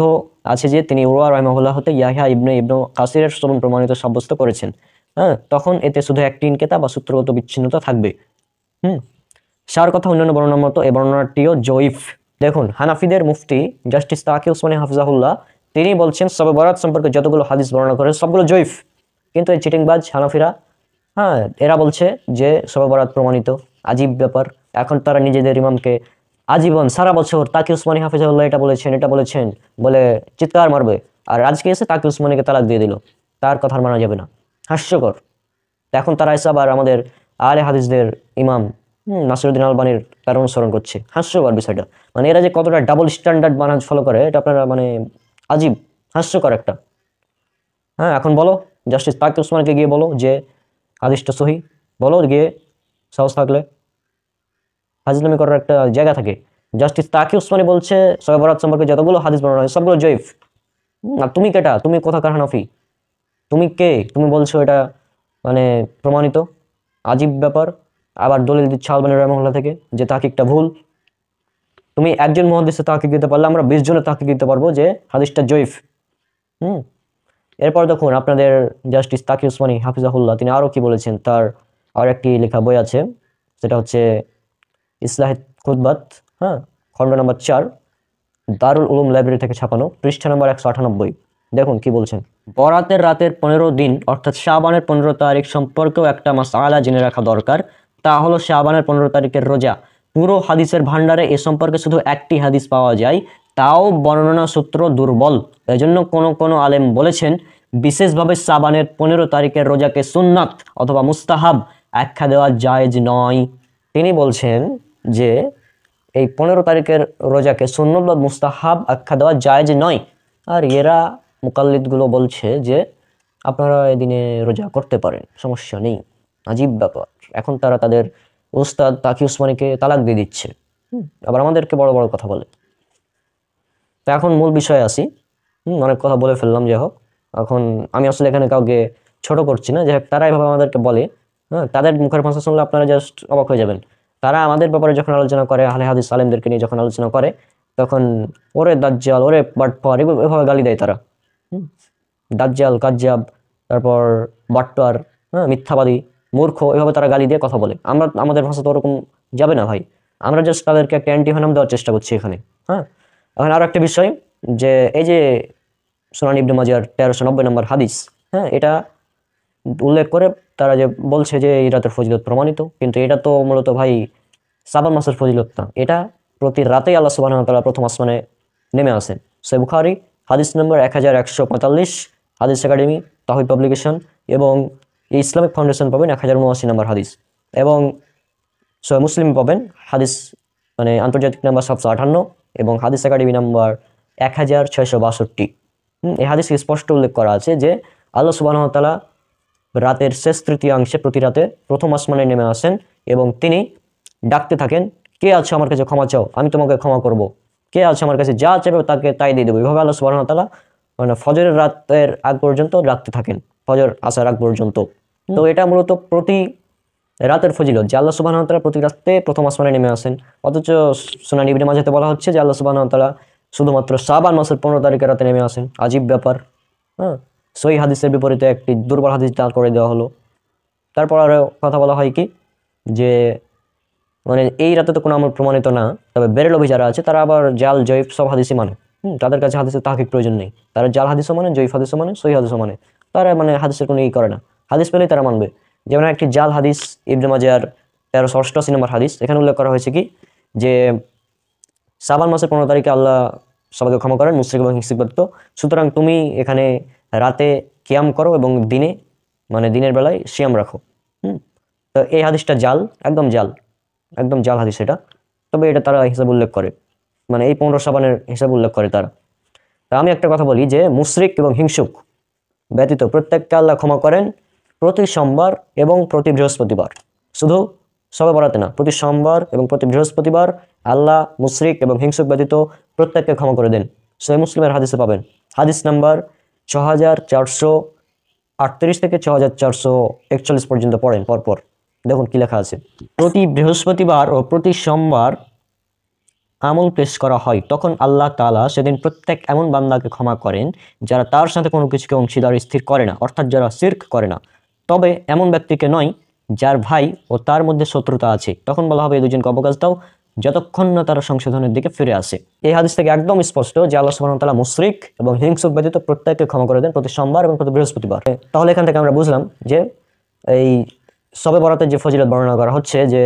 আছে যে তিনি উরওয়া রাহিমাহুল্লাহ হতে ইয়াহয়া ইবনে কাসিরের শ্রবণ প্রমাণিত সাব্যস্ত করেছেন। তখন এতে শুধু একটি ইনকেতা বা সূত্রগত বিচ্ছিন্নতা থাকবে। সার কথা অন্যান্য বর্ণনার মতো এই বর্ণনাটিও জয়ীফ। দেখুন, হানাফিদের মুফতি জাস্টিস তাকি উসমানী হাফিজাহুল্লাহ তিনি বলছেন শবে বরাত সম্পর্কে যতগুলো হাদিস বর্ণনা করে সবগুলো জয়ীফ। কিন্তু এই চিটিংবাজ হানাফিরা এরা বলছে যে শবে বরাত প্রমাণিত। আজীব ব্যাপার। এখন তারা নিজেদের ইমামকে আজীবন সারা বছর তাকি উসমানী হাফিজাহুল্লাহ এটা বলেছেন বলে চিৎকার মারবে, আর আজকে এসে তাকি উসমানীকে তালাক দিয়ে দিল, তার কথা মানা যাবে না। হাস্যকর। এখন তারা এসব আর আমাদের আলে হাদিসদের ইমাম নাসিরউদ্দিন আলবানীর তার অনুসরণ করছে। হাস্যকর বিষয়টা, মানে এরা যে কতটা ডাবল স্ট্যান্ডার্ড মানহাজ ফলো করে এটা আপনারা মানে আজীব, হাস্যকর একটা। এখন বলো জাস্টিস তাকি উসমানকে গিয়ে বলো যে হাদিসটা সহি, বলো গিয়ে, সাহস থাকলে। হাজিলামি করার একটা জায়গা থাকে। জাস্টিস তাকি উসমানী বলছে শবে বরাত সম্পর্কে যতগুলো হাদিস বর্ণনা হয় সবগুলো জয়ীফ। আর তুমি কেটা? তুমি কোথাকার হানাফি? তুমি কে? তুমি বলছো এটা মানে প্রমাণিত। আজীব ব্যাপার। আবার দলিল দিচ্ছে আলবানী রাহিমাহুল্লাহ থেকে যে তাহকিকটা ভুল। তুমি একজন মুহাদ্দিসের তাহকিক দিতে পারলে আমরা 20 জনের তাহকিক দিতে পারবো যে হাদিসটা জয়ীফ। এরপর দেখুন আপনাদের জাস্টিস তাকি উসমানী হাফিজাহুল্লাহ তিনি আরও কি বলেছেন। তার আর একটি লেখা বই আছে, সেটা হচ্ছে ইসলাহে খুতবাত, খণ্ড নম্বর 4, দারুল উলুম লাইব্রেরি থেকে ছাপানো, পৃষ্ঠা নম্বর 198। দেখুন কি বলছেন। বরাতের রাতের 15 দিন অর্থাৎ শাবানের 15 তারিখ সম্পর্কেও একটা মাসআলা জেনে রাখা দরকার। তা হলো শাবানের 15 তারিখের রোজা। পুরো হাদিসের ভান্ডারে এ সম্পর্কে শুধু একটি হাদিস পাওয়া যায়, তাও বর্ণনা সূত্র দুর্বল। এজন্য কোনো আলেম বলেছেন বিশেষভাবে শাবানের 15 তারিখের রোজাকে সুন্নাত অথবা মুস্তাহাব আখ্যা দেওয়া জায়েজ নয়। তিনি বলছেন যে এই 15 তারিখের রোজাকে সুন্নাত বা মুস্তাহাব আখ্যা দেওয়া জায়েজ নয়। আর এরা মুকাল্লিদগুলো বলছে যে আপনারা এদিনে রোজা করতে পারেন, সমস্যা নেই। আজীব ব্যাপার। এখন তারা তাদের উস্তাদ তাকি উসমানীকে তালাক দিয়ে দিচ্ছে, আবার আমাদেরকে বড় বড় কথা বলে। তো এখন মূল বিষয়ে আসি। অনেক কথা বলে ফেললাম, যাই হোক। এখন আমি আসলে এখানে কাউকে ছোট করছি না, যাই হোক তারা এভাবে আমাদেরকে বলে, তাদের মুখের ভাষা শুনলে আপনারা জাস্ট অবাক হয়ে যাবেন। তারা আমাদের ব্যাপারে যখন আলোচনা করে, আহলে হাদিস আলেমদেরকে নিয়ে যখন আলোচনা করে, তখন ওরে দাজ্জাল, ওরে বাটপার, এভাবে গালি দেয় তারা। দাজ্জাল, কাজ্জাব, তারপর বাটপার, মিথ্যাবাদী, মূর্খ, এভাবে তারা গালি দিয়ে কথা বলে। আমাদের ভাষা তো ওরকম যাবে না ভাই। আমরা জাস্ট তাদেরকে একটা অ্যান্টিভেনাম দেওয়ার চেষ্টা করছি এখানে। এখন আরো একটা বিষয়, যে এই যে সুনান ইবনে মাজার 1390 নম্বর হাদিস, এটা উল্লেখ করে তারা যে বলছে যে এই রাতের ফজিলত প্রমাণিত, কিন্তু এটা তো মূলত ভাই শাবান মাসের ফজিলত না। এটা প্রতি রাতেই আল্লাহ সুবহানাহু ওয়া তাআলা প্রথম আসমানে নেমে আসেন। সহিহ বুখারী হাদিস নম্বর 1145, হাদিস একাডেমি তাহিদ পাবলিকেশন এবং ইসলামিক ফাউন্ডেশন পাবেন 1079 নম্বর হাদিস, এবং সহিহ মুসলিম পাবেন হাদিস মানে আন্তর্জাতিক নাম্বার 758 এবং হাদিস একাডেমি নাম্বার 1662। এই হাদিসে স্পষ্ট উল্লেখ করা আছে যে আল্লাহ সুবহানাহু ওয়া তাআলা রাতের শেষ তৃতীয়াংশে প্রতি রাতে প্রথম আসমানে নেমে আসেন এবং তিনি ডাকতে থাকেন, কে আছে আমার কাছে ক্ষমা চাও, আমি তোমাকে ক্ষমা করব, কে আছে আমার কাছে যা চাইবে তাকে তাই দিয়ে দেবো। এভাবে আল্লাহ সুবহানাহু ওয়া তাআলা মানে ফজরের রাতের আগ পর্যন্ত ডাকতে থাকেন, ফজর আসার আগ পর্যন্ত। তো এটা মূলত প্রতি রাতের ফজিলত যে আল্লাহ সুবহানাহু ওয়া তাআলা প্রতি রাতে প্রথম আসমানে নেমে আসেন। অথচ সুনান ইবনে মাজাহতে বলা হচ্ছে যে আল্লাহ সুবহানাহু ওয়া তাআলা শুধুমাত্র শাবান মাসের 15 তারিখের রাতে নেমে আসেন। আজীব ব্যাপার। হ্যাঁ, সহিহ হাদিসের বিপরীতে একটি দুর্বল হাদিস দাঁড় করে দেওয়া হলো। তারপর আরও কথা বলা হয় কি যে মানে এই রাতে তো কোনো আমল প্রমাণিত না, তবে বেরেলভি যারা আছে তারা আবার জাল জয়ীফ সব হাদিসই মানে। তাদের কাছে হাদিসের তাহকিক প্রয়োজন নেই, তারা জাল হাদিসও মানে, জয়ীফ হাদিসও মানে, সহিহ হাদিসও মানে। তারা মানে হাদিসের কোনো ই করে না, হাদিস পেলেই তারা মানবে। যেমন একটি জাল হাদিস ইবনে মাজাহর 1388 নম্বর হাদিস, এখানে উল্লেখ করা হয়েছে কি যে শাবান মাসের 15 তারিখে আল্লাহ সবাইকে ক্ষমা করেন মুশরিক এবং হিংসুক ব্যতীত, সুতরাং তুমি এখানে রাতে কিয়াম করো এবং দিনে মানে দিনের বেলায় সিয়াম রাখো। তো এই হাদিসটা জাল, একদম জাল হাদিস এটা, তবে এটা তারা হিসাব উল্লেখ করে, মানে এই 15 শাবানের হিসাব উল্লেখ করে তারা। তা আমি একটা কথা বলি যে মুশরিক এবং হিংসুক ব্যতীত প্রত্যেককে আল্লাহ ক্ষমা করেন প্রতি সোমবার এবং প্রতি বৃহস্পতিবার, শুধু সবে বরাতে না, প্রতি সোমবার এবং প্রতি বৃহস্পতিবার আল্লাহ মুশরিক এবং হিংসুক ব্যতীত প্রত্যেককে ক্ষমা করে দেন। সহিহ মুসলিমের হাদিসে পাবেন, হাদিস নাম্বার 6438 থেকে 6441 পর্যন্ত পড়েন পরপর, দেখুন কি লেখা আছে। প্রতি বৃহস্পতিবার ও প্রতি সোমবার আমল পেশ করা হয়, তখন আল্লাহ তাআলা সেদিন প্রত্যেক এমন বান্দাকে ক্ষমা করেন যারা তার সাথে কোনো কিছুকে অংশীদার স্থির করে না, অর্থাৎ যারা শিরক করে না, তবে এমন ব্যক্তিকে নয় যার ভাই ও তার মধ্যে শত্রুতা আছে। তখন বলা হবে এই দুজনকে অবকাশ দাও যতক্ষণ না তারা সংশোধনের দিকে ফিরে আসে। এই হাদিস থেকে একদম স্পষ্ট যে আল্লাহ সুবহানাহু ওয়া তাআলা মুশরিক এবং হিংসুক ব্যতীত প্রত্যেককে ক্ষমা করে দেন প্রতি সোমবার এবং প্রতি বৃহস্পতিবার। তাহলে এখান থেকে আমরা বুঝলাম যে এই শবে বরাতের যে ফজিলত বর্ণনা করা হচ্ছে যে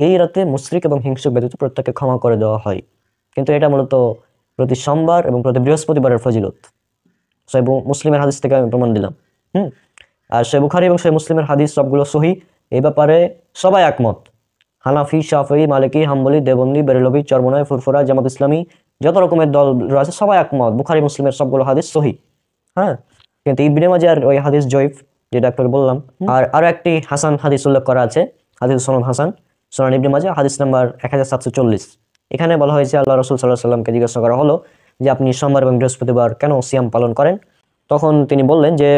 এই রাতে মুশরিক এবং হিংসুক ব্যতীত প্রত্যেককে ক্ষমা করে দেওয়া হয়, কিন্তু এটা মূলত প্রতি সোমবার এবং প্রতি বৃহস্পতিবারের ফজিলত। সহিহ মুসলিমের হাদিস থেকে আমি প্রমাণ দিলাম। আর সহিহ বুখারী এবং সহিহ মুসলিমের হাদিস সবগুলো সহিহ, এই ব্যাপারে সবাই একমত। হানাফি, শাফিঈ, মালিকি, হাম্বলি, দেওবন্দি, বেরেলভি, চরমনাই, ফুরফুরা, জামাত ইসলামী, যত রকমের দল রয়েছে সবাই একমত, বুখারী মুসলিমের সবগুলো হাদিস সহিহ। হ্যাঁ, কিন্তু ইবনে মাজাহর ওই হাদিস জয়ীফ, যেটা একটু বললাম। আর আরো একটি হাসান হাদিস উল্লেখ করা আছে, হাদিস সনদ হাসান, সুনান ইবনে মাজাহ হাদিস নাম্বার 1740। এখানে বলা হয়েছে আল্লাহ রাসূল সাল্লাল্লাহু আলাইহি ওয়াসাল্লামকে জিজ্ঞাসা করা হলো যে আপনি সোমবার এবং বৃহস্পতিবার কেন সিয়াম পালন করেন? তখন তিনি বললেন যে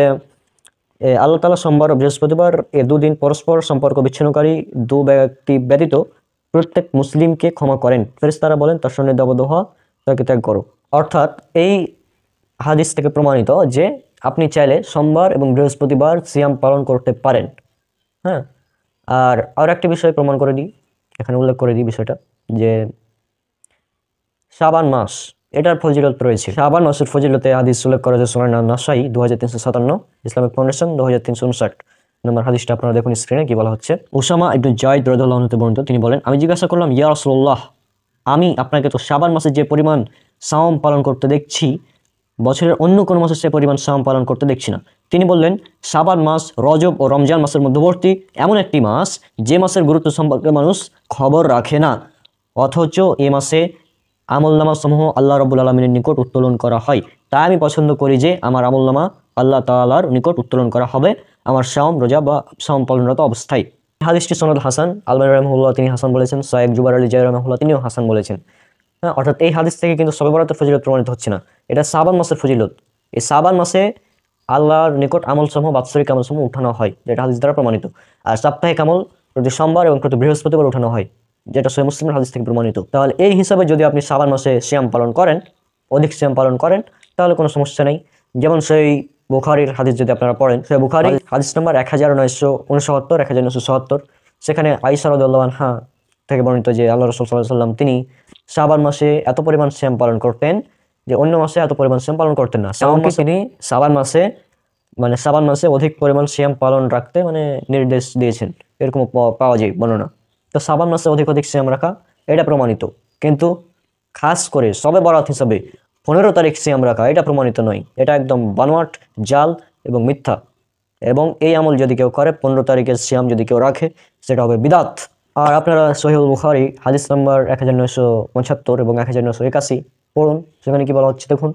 আল্লাহ তাআলা সোমবার ও বৃহস্পতিবার এই দুদিন পরস্পর সম্পর্ক বিচ্ছিন্নকারী দু ব্যক্তি ব্যতীত প্রত্যেক মুসলিমকে ক্ষমা করেন। ফেরেশতারা বলেন তার সঙ্গে দাবদ্ধ হওয়া, তাকে ত্যাগ করো। অর্থাৎ এই হাদিস থেকে প্রমাণিত যে আপনি চাইলে সোমবার এবং বৃহস্পতিবার সিয়াম পালন করতে পারেন। হ্যাঁ, আর একটা বিষয় প্রমাণ করে দিই, এখানে উল্লেখ করে দিই বিষয়টা যে শাবান মাস, এটার ফজিলত রয়েছে। শাবান মাসের ফজিলতে হাদিস উল্লেখ করা হয়েছে সুনান নাসাই 2357, ইসলামিক ফাউন্ডেশন 2359 নম্বর হাদিসটা আপনারা দেখুন স্ক্রিনে কি বলা হচ্ছে। উসামা ইবনে যায়েদ রাদিয়াল্লাহু আনহু বর্ণিত, তিনি বলেন আমি জিজ্ঞাসা করলাম ইয়া রাসূলুল্লাহ, আমি আপনাকে তো শাবান মাসে যে পরিমাণ সাওম পালন করতে দেখছি বছরের অন্য কোনো মাসে সে পরিমাণ সাওম পালন করতে দেখছি না। তিনি বললেন শাবান মাস রজব ও রমজান মাসের মধ্যবর্তী এমন একটি মাস যে মাসের গুরুত্ব সম্পর্কে মানুষ খবর রাখে না, অথচ এ মাসে আমলনামা সমূহ আল্লাহ রাব্বুল আলামিনের নিকট উত্তোলন করা হয়। তাই আমি পছন্দ করি যে আমার আমলনামা আল্লাহ তাআলার নিকট উত্তোলন করা হবে আমার সাওম রোজা বা সাওম পালনরত অবস্থায়। হাদিসটি সনদ হাসান, আলবানী রাহিমাহুল্লাহ তিনি হাসান বলেছেন, শাইখ জুবাইর আলী জায়দ রাহিমাহুল্লাহ তিনিও হাসান বলেছেন। হ্যাঁ, অর্থাৎ এই হাদিস থেকে কিন্তু শবে বরাতের ফজিলত প্রমাণিত হচ্ছে না, এটা শাবান মাসের ফজিলত। এই শাবান মাসে আল্লাহর নিকট আমল সমূহ বাৎসরিক আমল সমূহ উঠানো হয়, যেটা হাদিস দ্বারা প্রমাণিত। আর সাপ্তাহিক আমল প্রতি সোমবার এবং প্রতি বৃহস্পতিবার উঠানো হয়, যেটা সহিহ মুসলিমের হাদিস থেকে প্রমাণিত। তাহলে এই হিসাবে যদি আপনি শাবান মাসে সিয়াম পালন করেন, অধিক সিয়াম পালন করেন, তাহলে কোনো সমস্যা নেই। যেমন সেই বুখারীর হাদিস যদি আপনারা পড়েন, সেই বুখারী হাদিস নাম্বার 1969, 1970, সেখানে আয়েশা রাদিয়াল্লাহু আনহা থেকে বর্ণিত যে আল্লাহ রাসূল সাল্লাল্লাহু আলাইহি ওয়াসাল্লাম তিনি শাবান মাসে এত পরিমাণ সিয়াম পালন করতেন যে অন্য মাসে এত পরিমাণ সিয়াম পালন করতেন না। তিনি শাবান মাসে অধিক পরিমাণ সিয়াম পালন রাখতে নির্দেশ দিয়েছেন, এরকম পাওয়া যায় বর্ণনা। তো শাবান মাসে অধিক সিয়াম রাখা এটা প্রমাণিত, কিন্তু খাস করে শবে বরাত হিসাবে 15 তারিখ সিয়াম রাখা এটা প্রমাণিত নয়, এটা একদম বানোয়াট, জাল এবং মিথ্যা। এবং এই আমল যদি কেউ করে 15 তারিখের সিয়াম যদি কেউ রাখে সেটা হবে বিদাত। আর আপনারা সহিহুল বুখারী হাদিস নাম্বার 1975 এবং 1981 পড়ুন, সেখানে কি বলা হচ্ছে দেখুন।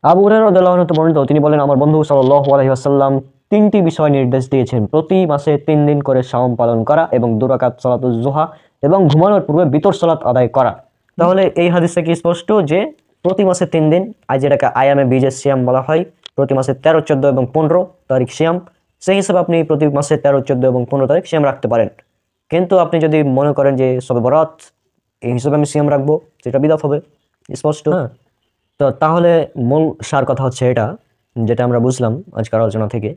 আবু হুরায়রা রাদিয়াল্লাহু আনহু বর্ণিত, তিনি বলেন আমার বন্ধু সাল্লাল্লাহু আলাইহি ওয়াসাল্লাম 3টি বিষয় নির্দেশ দিয়েছেন: প্রতি মাসে 3 দিন করে শাওম পালন করা এবং 2 রাকাত সালাতুজ জুহা এবং ঘুমানোর পূর্বে বিতর সালাত আদায় করা। তাহলে এই হাদিসে কি স্পষ্ট যে প্রতি মাসে 3 দিন, আজ যেটাকে আয়ামে বীজের সিয়াম বলা হয়, প্রতি মাসে 13, 14 এবং 15 তারিখ সিয়াম, সেই হিসাবে আপনি প্রতি মাসে 13, 14 এবং 15 তারিখ সিয়াম রাখতে পারেন। কিন্তু আপনি যদি মনে করেন যে সবে বরাত এই হিসাবে আমি সিয়াম রাখবো, সেটা বিদাত হবে, স্পষ্ট। হ্যাঁ, তো তাহলে মূল সার কথা হচ্ছে এটা, যেটা আমরা বুঝলাম আজকের আলোচনা থেকে,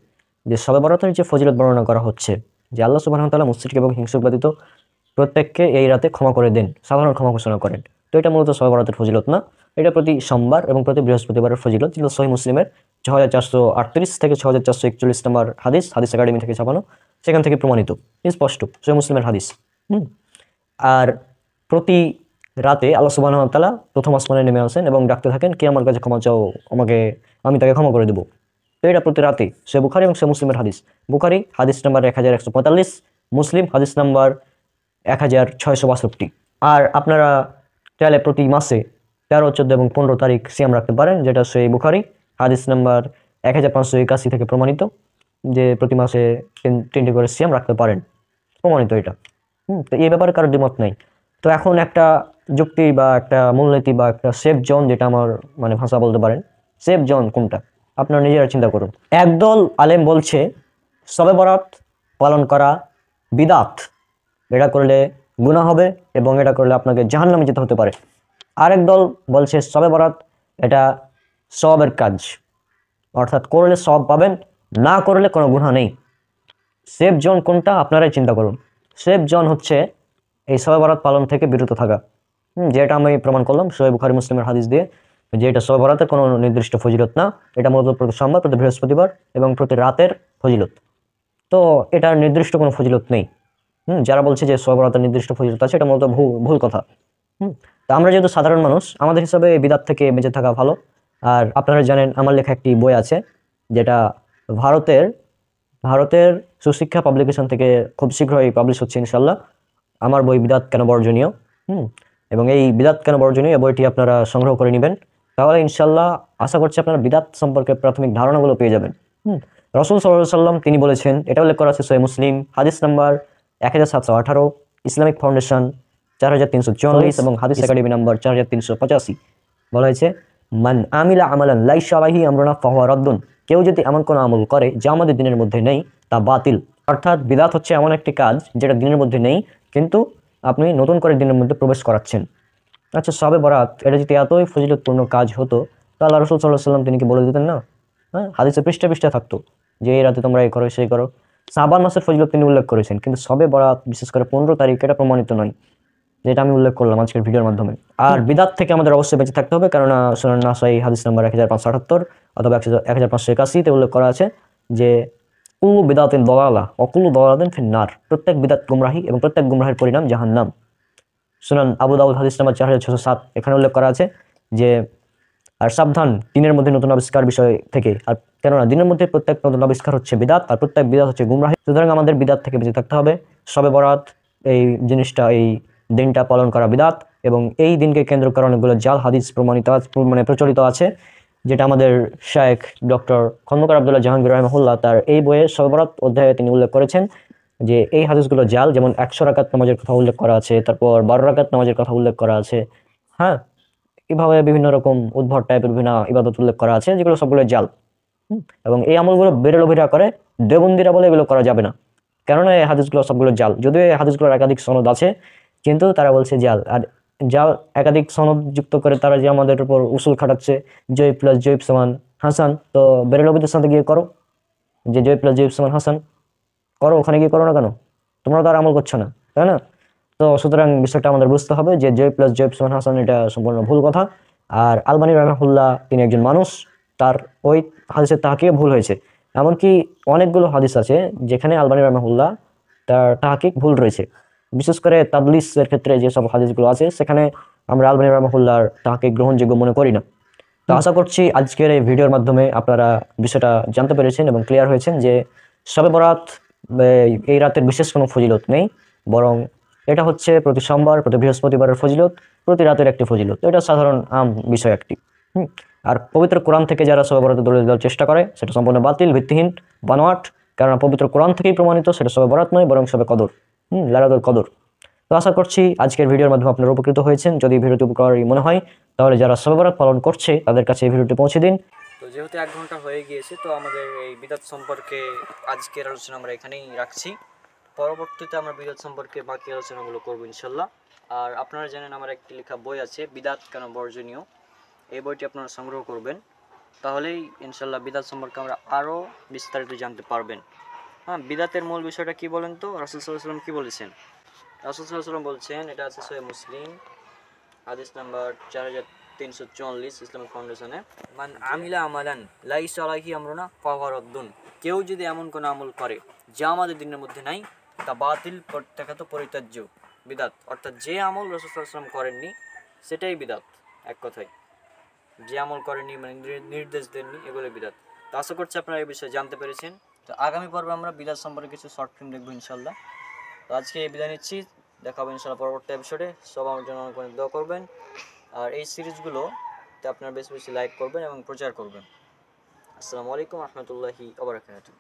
যে শবে বরাতের যে ফজিলত বর্ণনা করা হচ্ছে যে আল্লাহ সুবহানাহু ওয়া তাআলা মুশরিক এবং হিংসুক ব্যতীত প্রত্যেককে এই রাতে ক্ষমা করে দেন, সাধারণ ক্ষমা ঘোষণা করেন। তো এটা মূলত শবে বরাতের ফজিলত না, এটা প্রতি সোমবার এবং প্রতি বৃহস্পতিবারের ফজিলত, যেগুলো সহিহ মুসলিমের 6438 থেকে 6441 নম্বর হাদিস, হাদিস একাডেমি থেকে ছাপানো, সেখান থেকে প্রমাণিত, স্পষ্ট সহিহ মুসলিমের হাদিস। আর প্রতি রাতে আল্লাহ সুবহানাহু ওয়া তাআলা প্রথম আসমানে নেমে আসেন এবং ডাকতে থাকেন, কে আমার কাছে ক্ষমা চাও, আমি তাকে ক্ষমা করে দেবো। তো এটা প্রতি রাতে, সে বুখারী এবং সে মুসলিমের হাদিস। বুখারী হাদিস নাম্বার 1145, মুসলিম হাদিস নাম্বার 1662। আর আপনারা চাইলে প্রতি মাসে 13, 14 এবং 15 তারিখ সিয়াম রাখতে পারেন, যেটা সেই বুখারী হাদিস নাম্বার 1581 থেকে প্রমাণিত, যে প্রতি মাসে 3টি করে সিয়াম রাখতে পারেন, প্রমাণিত এটা। তো এই ব্যাপারে কারোর দ্বিমত নাই। তো এখন একটা যুক্তি বা একটা মূলনীতি বা একটা সেফ জোন, যেটা আমার মানে ভাষা বলতে পারেন, সেফ জোন কোনটা আপনারা নিজেরা চিন্তা করুন। একদল আলেম বলছে শবে বরাত পালন করা বিদাত, এটা করলে গুনাহ হবে এবং এটা করলে আপনাকে জাহান্নামে যেতে হতে পারে। আরেক দল বলছে শবে বরাত এটা সওয়াবের কাজ, অর্থাৎ করলে সওয়াব পাবেন, না করলে কোনো গুনাহ নেই। সেফ জোন কোনটা আপনারাই চিন্তা করুন। সেফ জোন হচ্ছে এই শবে বরাত পালন থেকে বিরত থাকা, যেটা আমি প্রমাণ করলাম সহিহ বুখারী মুসলিমের হাদিস দিয়ে, যে এটা শবে বরাতের কোনো নির্দিষ্ট ফজিলত না, এটা মূলত প্রতি সোমবার, প্রতি বৃহস্পতিবার এবং প্রতি রাতের ফজিলত। তো এটার নির্দিষ্ট কোনো ফজিলত নেই। যারা বলছে যে শবে বরাতের নির্দিষ্ট ফজিলত আছে, এটা মূলত ভুল কথা। তা আমরা যেহেতু সাধারণ মানুষ, আমাদের হিসাবে এই বিদাত থেকে বেঁচে থাকা ভালো। আর আপনারা জানেন আমার লেখা একটি বই আছে, যেটা ভারতের সুশিক্ষা পাবলিকেশন থেকে খুব শীঘ্রই পাবলিশ হচ্ছে ইনশাল্লাহ, আমার বই বিদাত কেন বর্জনীয়। এবং এই বিদাত কেন বর্জনীয় এই বইটি আপনারা সংগ্রহ করে নেবেন, তাহলে ইনশাল্লাহ আশা করছি আপনারা বিদাত সম্পর্কে প্রাথমিক ধারণাগুলো পেয়ে যাবেন। রাসূল সাল্লাল্লাহু আলাইহি ওয়াসাল্লাম তিনি বলেছেন, এটা উল্লেখ করা আছে সহিহ মুসলিম হাদিস নাম্বার 1718, ইসলামিক ফাউন্ডেশন 4344 এবং হাদিস একাডেমি নাম্বার 4385, বলা হয়েছে মান আমিলা আমালান লাইসা আলাইহি আমরুনা ফাহুয়া রাদ্দুন, কেউ যদি এমন কোনো আমল করে যা আমাদের দিনের মধ্যে নেই তা বাতিল। অর্থাৎ বিদাত হচ্ছে এমন একটি কাজ যেটা দিনের মধ্যে নেই, কিন্তু আপনি নতুন করে দিনের মধ্যে প্রবেশ করাচ্ছেন। আচ্ছা, শবে বরাত এটা যদি এতই ফজিলতপূর্ণ কাজ হতো, তাহলে রাসূল সাল্লাল্লাহু আলাইহি ওয়াসাল্লাম তিনি কি বলে দিতেন না? হাদিসে পৃষ্ঠা পৃষ্ঠা থাকতো যে এই রাতে তোমরা এই করো সেই করো। শাবান মাসের ফজিলত তিনি উল্লেখ করেছেন, কিন্তু শবে বরাত বিশেষ করে 15 তারিখ এটা প্রমাণিত নয়, যেটা আমি উল্লেখ করলাম আজকের ভিডিওর মাধ্যমে। আর বিদাত থেকে আমাদের অবশ্যই বেঁচে থাকতে হবে, কেননা সুনান নাসাই হাদিস নাম্বার 1578 অথবা 1581-তে উল্লেখ করা আছে যে কুল্লু বিদাতিন দালালা ওয়া কুল্লু দালালাতিন ফিন্নার, প্রত্যেক বিদাত গুমরাহি এবং প্রত্যেক গুমরাহির পরিণাম জাহান্নাম। সুনান আবু দাউদ হাদিস নাম্বার 4607, এখানে উল্লেখ করা আছে যে আর সাবধান দিনের মধ্যে নতুন আবিষ্কার বিষয় থেকে, আর কেননা দিনের মধ্যে প্রত্যেক নতুন আবিষ্কার হচ্ছে বিদাত, আর প্রত্যেক বিদাত হচ্ছে গুমরাহি। সুতরাং আমাদের বিদাত থেকে বেঁচে থাকতে হবে। শবে বরাত এই জিনিসটা, এই দিনটা পালন করা বিদাত, এবং এই দিনকে কেন্দ্র করে অনেকগুলো জাল হাদিস প্রচলিত আছে, যেটা আমাদের শায়েখ ডক্টর খন্দকার আব্দুল্লাহ জাহাঙ্গীর রাহিমাহুল্লাহ তার এই বইয়ে শবে বরাত অধ্যায়ে তিনি উল্লেখ করেছেন যে এই হাদিসগুলো জাল। যেমন 100 রাকাত নামাজের কথা উল্লেখ করা আছে, তারপর 12 রাকাত নামাজের কথা উল্লেখ করা আছে, এভাবে বিভিন্ন রকম উদ্ভট টাইপের বিভিন্ন ইবাদত উল্লেখ করা আছে, যেগুলো সবগুলো জাল। এবং এই আমলগুলো বেরেলভিরা করে, দেবন্দিরা বলে এগুলো করা যাবে না, কেননা এই হাদিসগুলো সবগুলো জাল। যদিও এই হাদিসগুলোর একাধিক সনদ আছে, কিন্তু তারা বলছে জাল। আর জাল একাধিক সনদ যুক্ত করে তারা যে আমাদের উপর উসুল খাটাচ্ছে, জয় প্লাস জয় সমান হাসান, তো বেরেলভিদের সাথে গিয়ে করো, যে জয় প্লাস জয় সমান হাসান করো, ওখানে গিয়ে করো না কেন? তোমরা তো আর আমল করছো না, তাই না? তো সুতরাং বিষয়টা আমাদের বুঝতে হবে যে জয় প্লাস জয় সমান হাসান এটা সম্পূর্ণ ভুল কথা। আর আলবানী রাহিমাহুল্লাহ তিনি একজন মানুষ, তার ওই হাদিসের তাহকিকে ভুল হয়েছে। এমনকি অনেকগুলো হাদিস আছে যেখানে আলবানী রাহিমাহুল্লাহ তার তাহকিক ভুল রয়েছে, বিশেষ করে তাদলিসের ক্ষেত্রে যেসব হাদিসগুলো আছে সেখানে আমরা আলবানী রাহিমাহুল্লাহর তাহকিক গ্রহণযোগ্য মনে করি না। তো আশা করছি আজকের এই ভিডিওর মাধ্যমে আপনারা বিষয়টা জানতে পেরেছেন এবং ক্লিয়ার হয়েছেন যে শবে বরাত এই রাতের বিশেষ কোনো ফজিলত নেই, বরং এটা হচ্ছে প্রতি সোমবার প্রতি বৃহস্পতিবারের ফজিলত, প্রতি রাতের একটি ফজিলত। এটা সাধারণ বিষয় একটি। আর পবিত্র কোরআন থেকে যারা শবে বরাতে দলিল দেওয়ার চেষ্টা করে সেটা সম্পূর্ণ বাতিল, ভিত্তিহীন, বানোয়াট। কারণ পবিত্র কোরআন থেকেই প্রমাণিত সেটা শবে বরাত নয়, বরং শবে কদর, লাইলাতুল কদর। তো আশা করছি আজকের ভিডিওর মাধ্যমে আপনারা উপকৃত হয়েছেন। যদি ভিডিওটি উপকারী মনে হয় তাহলে যারা শবে বরাত পালন করছে তাদের কাছে এই ভিডিওটি পৌঁছে দিন। তো যেহেতু 1 ঘন্টা হয়ে গিয়েছে, তো আমাদের এই বিদাত সম্পর্কে আজকের আলোচনা আমরা এখানেই রাখছি। পরবর্তীতে আমরা বিদাত সম্পর্কে বাকি আলোচনাগুলো করবো ইনশাল্লাহ। আর আপনারা জানেন আমার একটি লেখা বই আছে, বিদাত কেন বর্জনীয়। এই বইটি আপনারা সংগ্রহ করবেন, তাহলেই ইনশাল্লাহ বিদাত সম্পর্কে আমরা আরও বিস্তারিত জানতে পারবেন। হ্যাঁ, বিদাতের মূল বিষয়টা কি বলেন তো? রাসূল সাল্লাল্লাহু আলাইহি ওয়াসাল্লাম কি বলেছেন? রাসূল সাল্লাল্লাহু আলাইহি ওয়াসাল্লাম বলছেন, এটা আছে সহিহ মুসলিম হাদিস নাম্বার 4344 ইসলামিক ফাউন্ডেশনে, মান আমিলা আমালান লাইসা আলাইহি আমরুনা ফাহুয়া রাদ্দুন। কেউ যদি এমন কোনো আমল করে যা আমাদের দিনের মধ্যে নাই, তা বাতিল, প্রত্যাখ্যাত, পরিত্যাজ্য, বিদাত। অর্থাৎ যে আমল রাসূল সাল্লাল্লাহু আলাইহি ওয়াসাল্লাম করেননি সেটাই বিদাত। এক কথায় যে আমল করেননি, মানে নির্দেশ দেননি, এগুলো বিদাত। তো আশা করছি আপনারা এই বিষয়ে জানতে পেরেছেন। তো আগামী পর্বে আমরা বিদাত সম্পর্কে কিছু শর্ট ফিল্ম দেখবো ইনশাল্লাহ। তো আজকে এই বিদায় নিচ্ছি, দেখা হবে ইনশাল্লাহ পরবর্তী এপিসোডে। সব আমার জন্য অনেক অনেক দোয়া করবেন, আর এই সিরিজগুলোতে আপনারা বেশি বেশি লাইক করবেন এবং প্রচার করবেন। আসসালামু আলাইকুম রহমতুল্লাহি ওয়া বারাকাতুহু।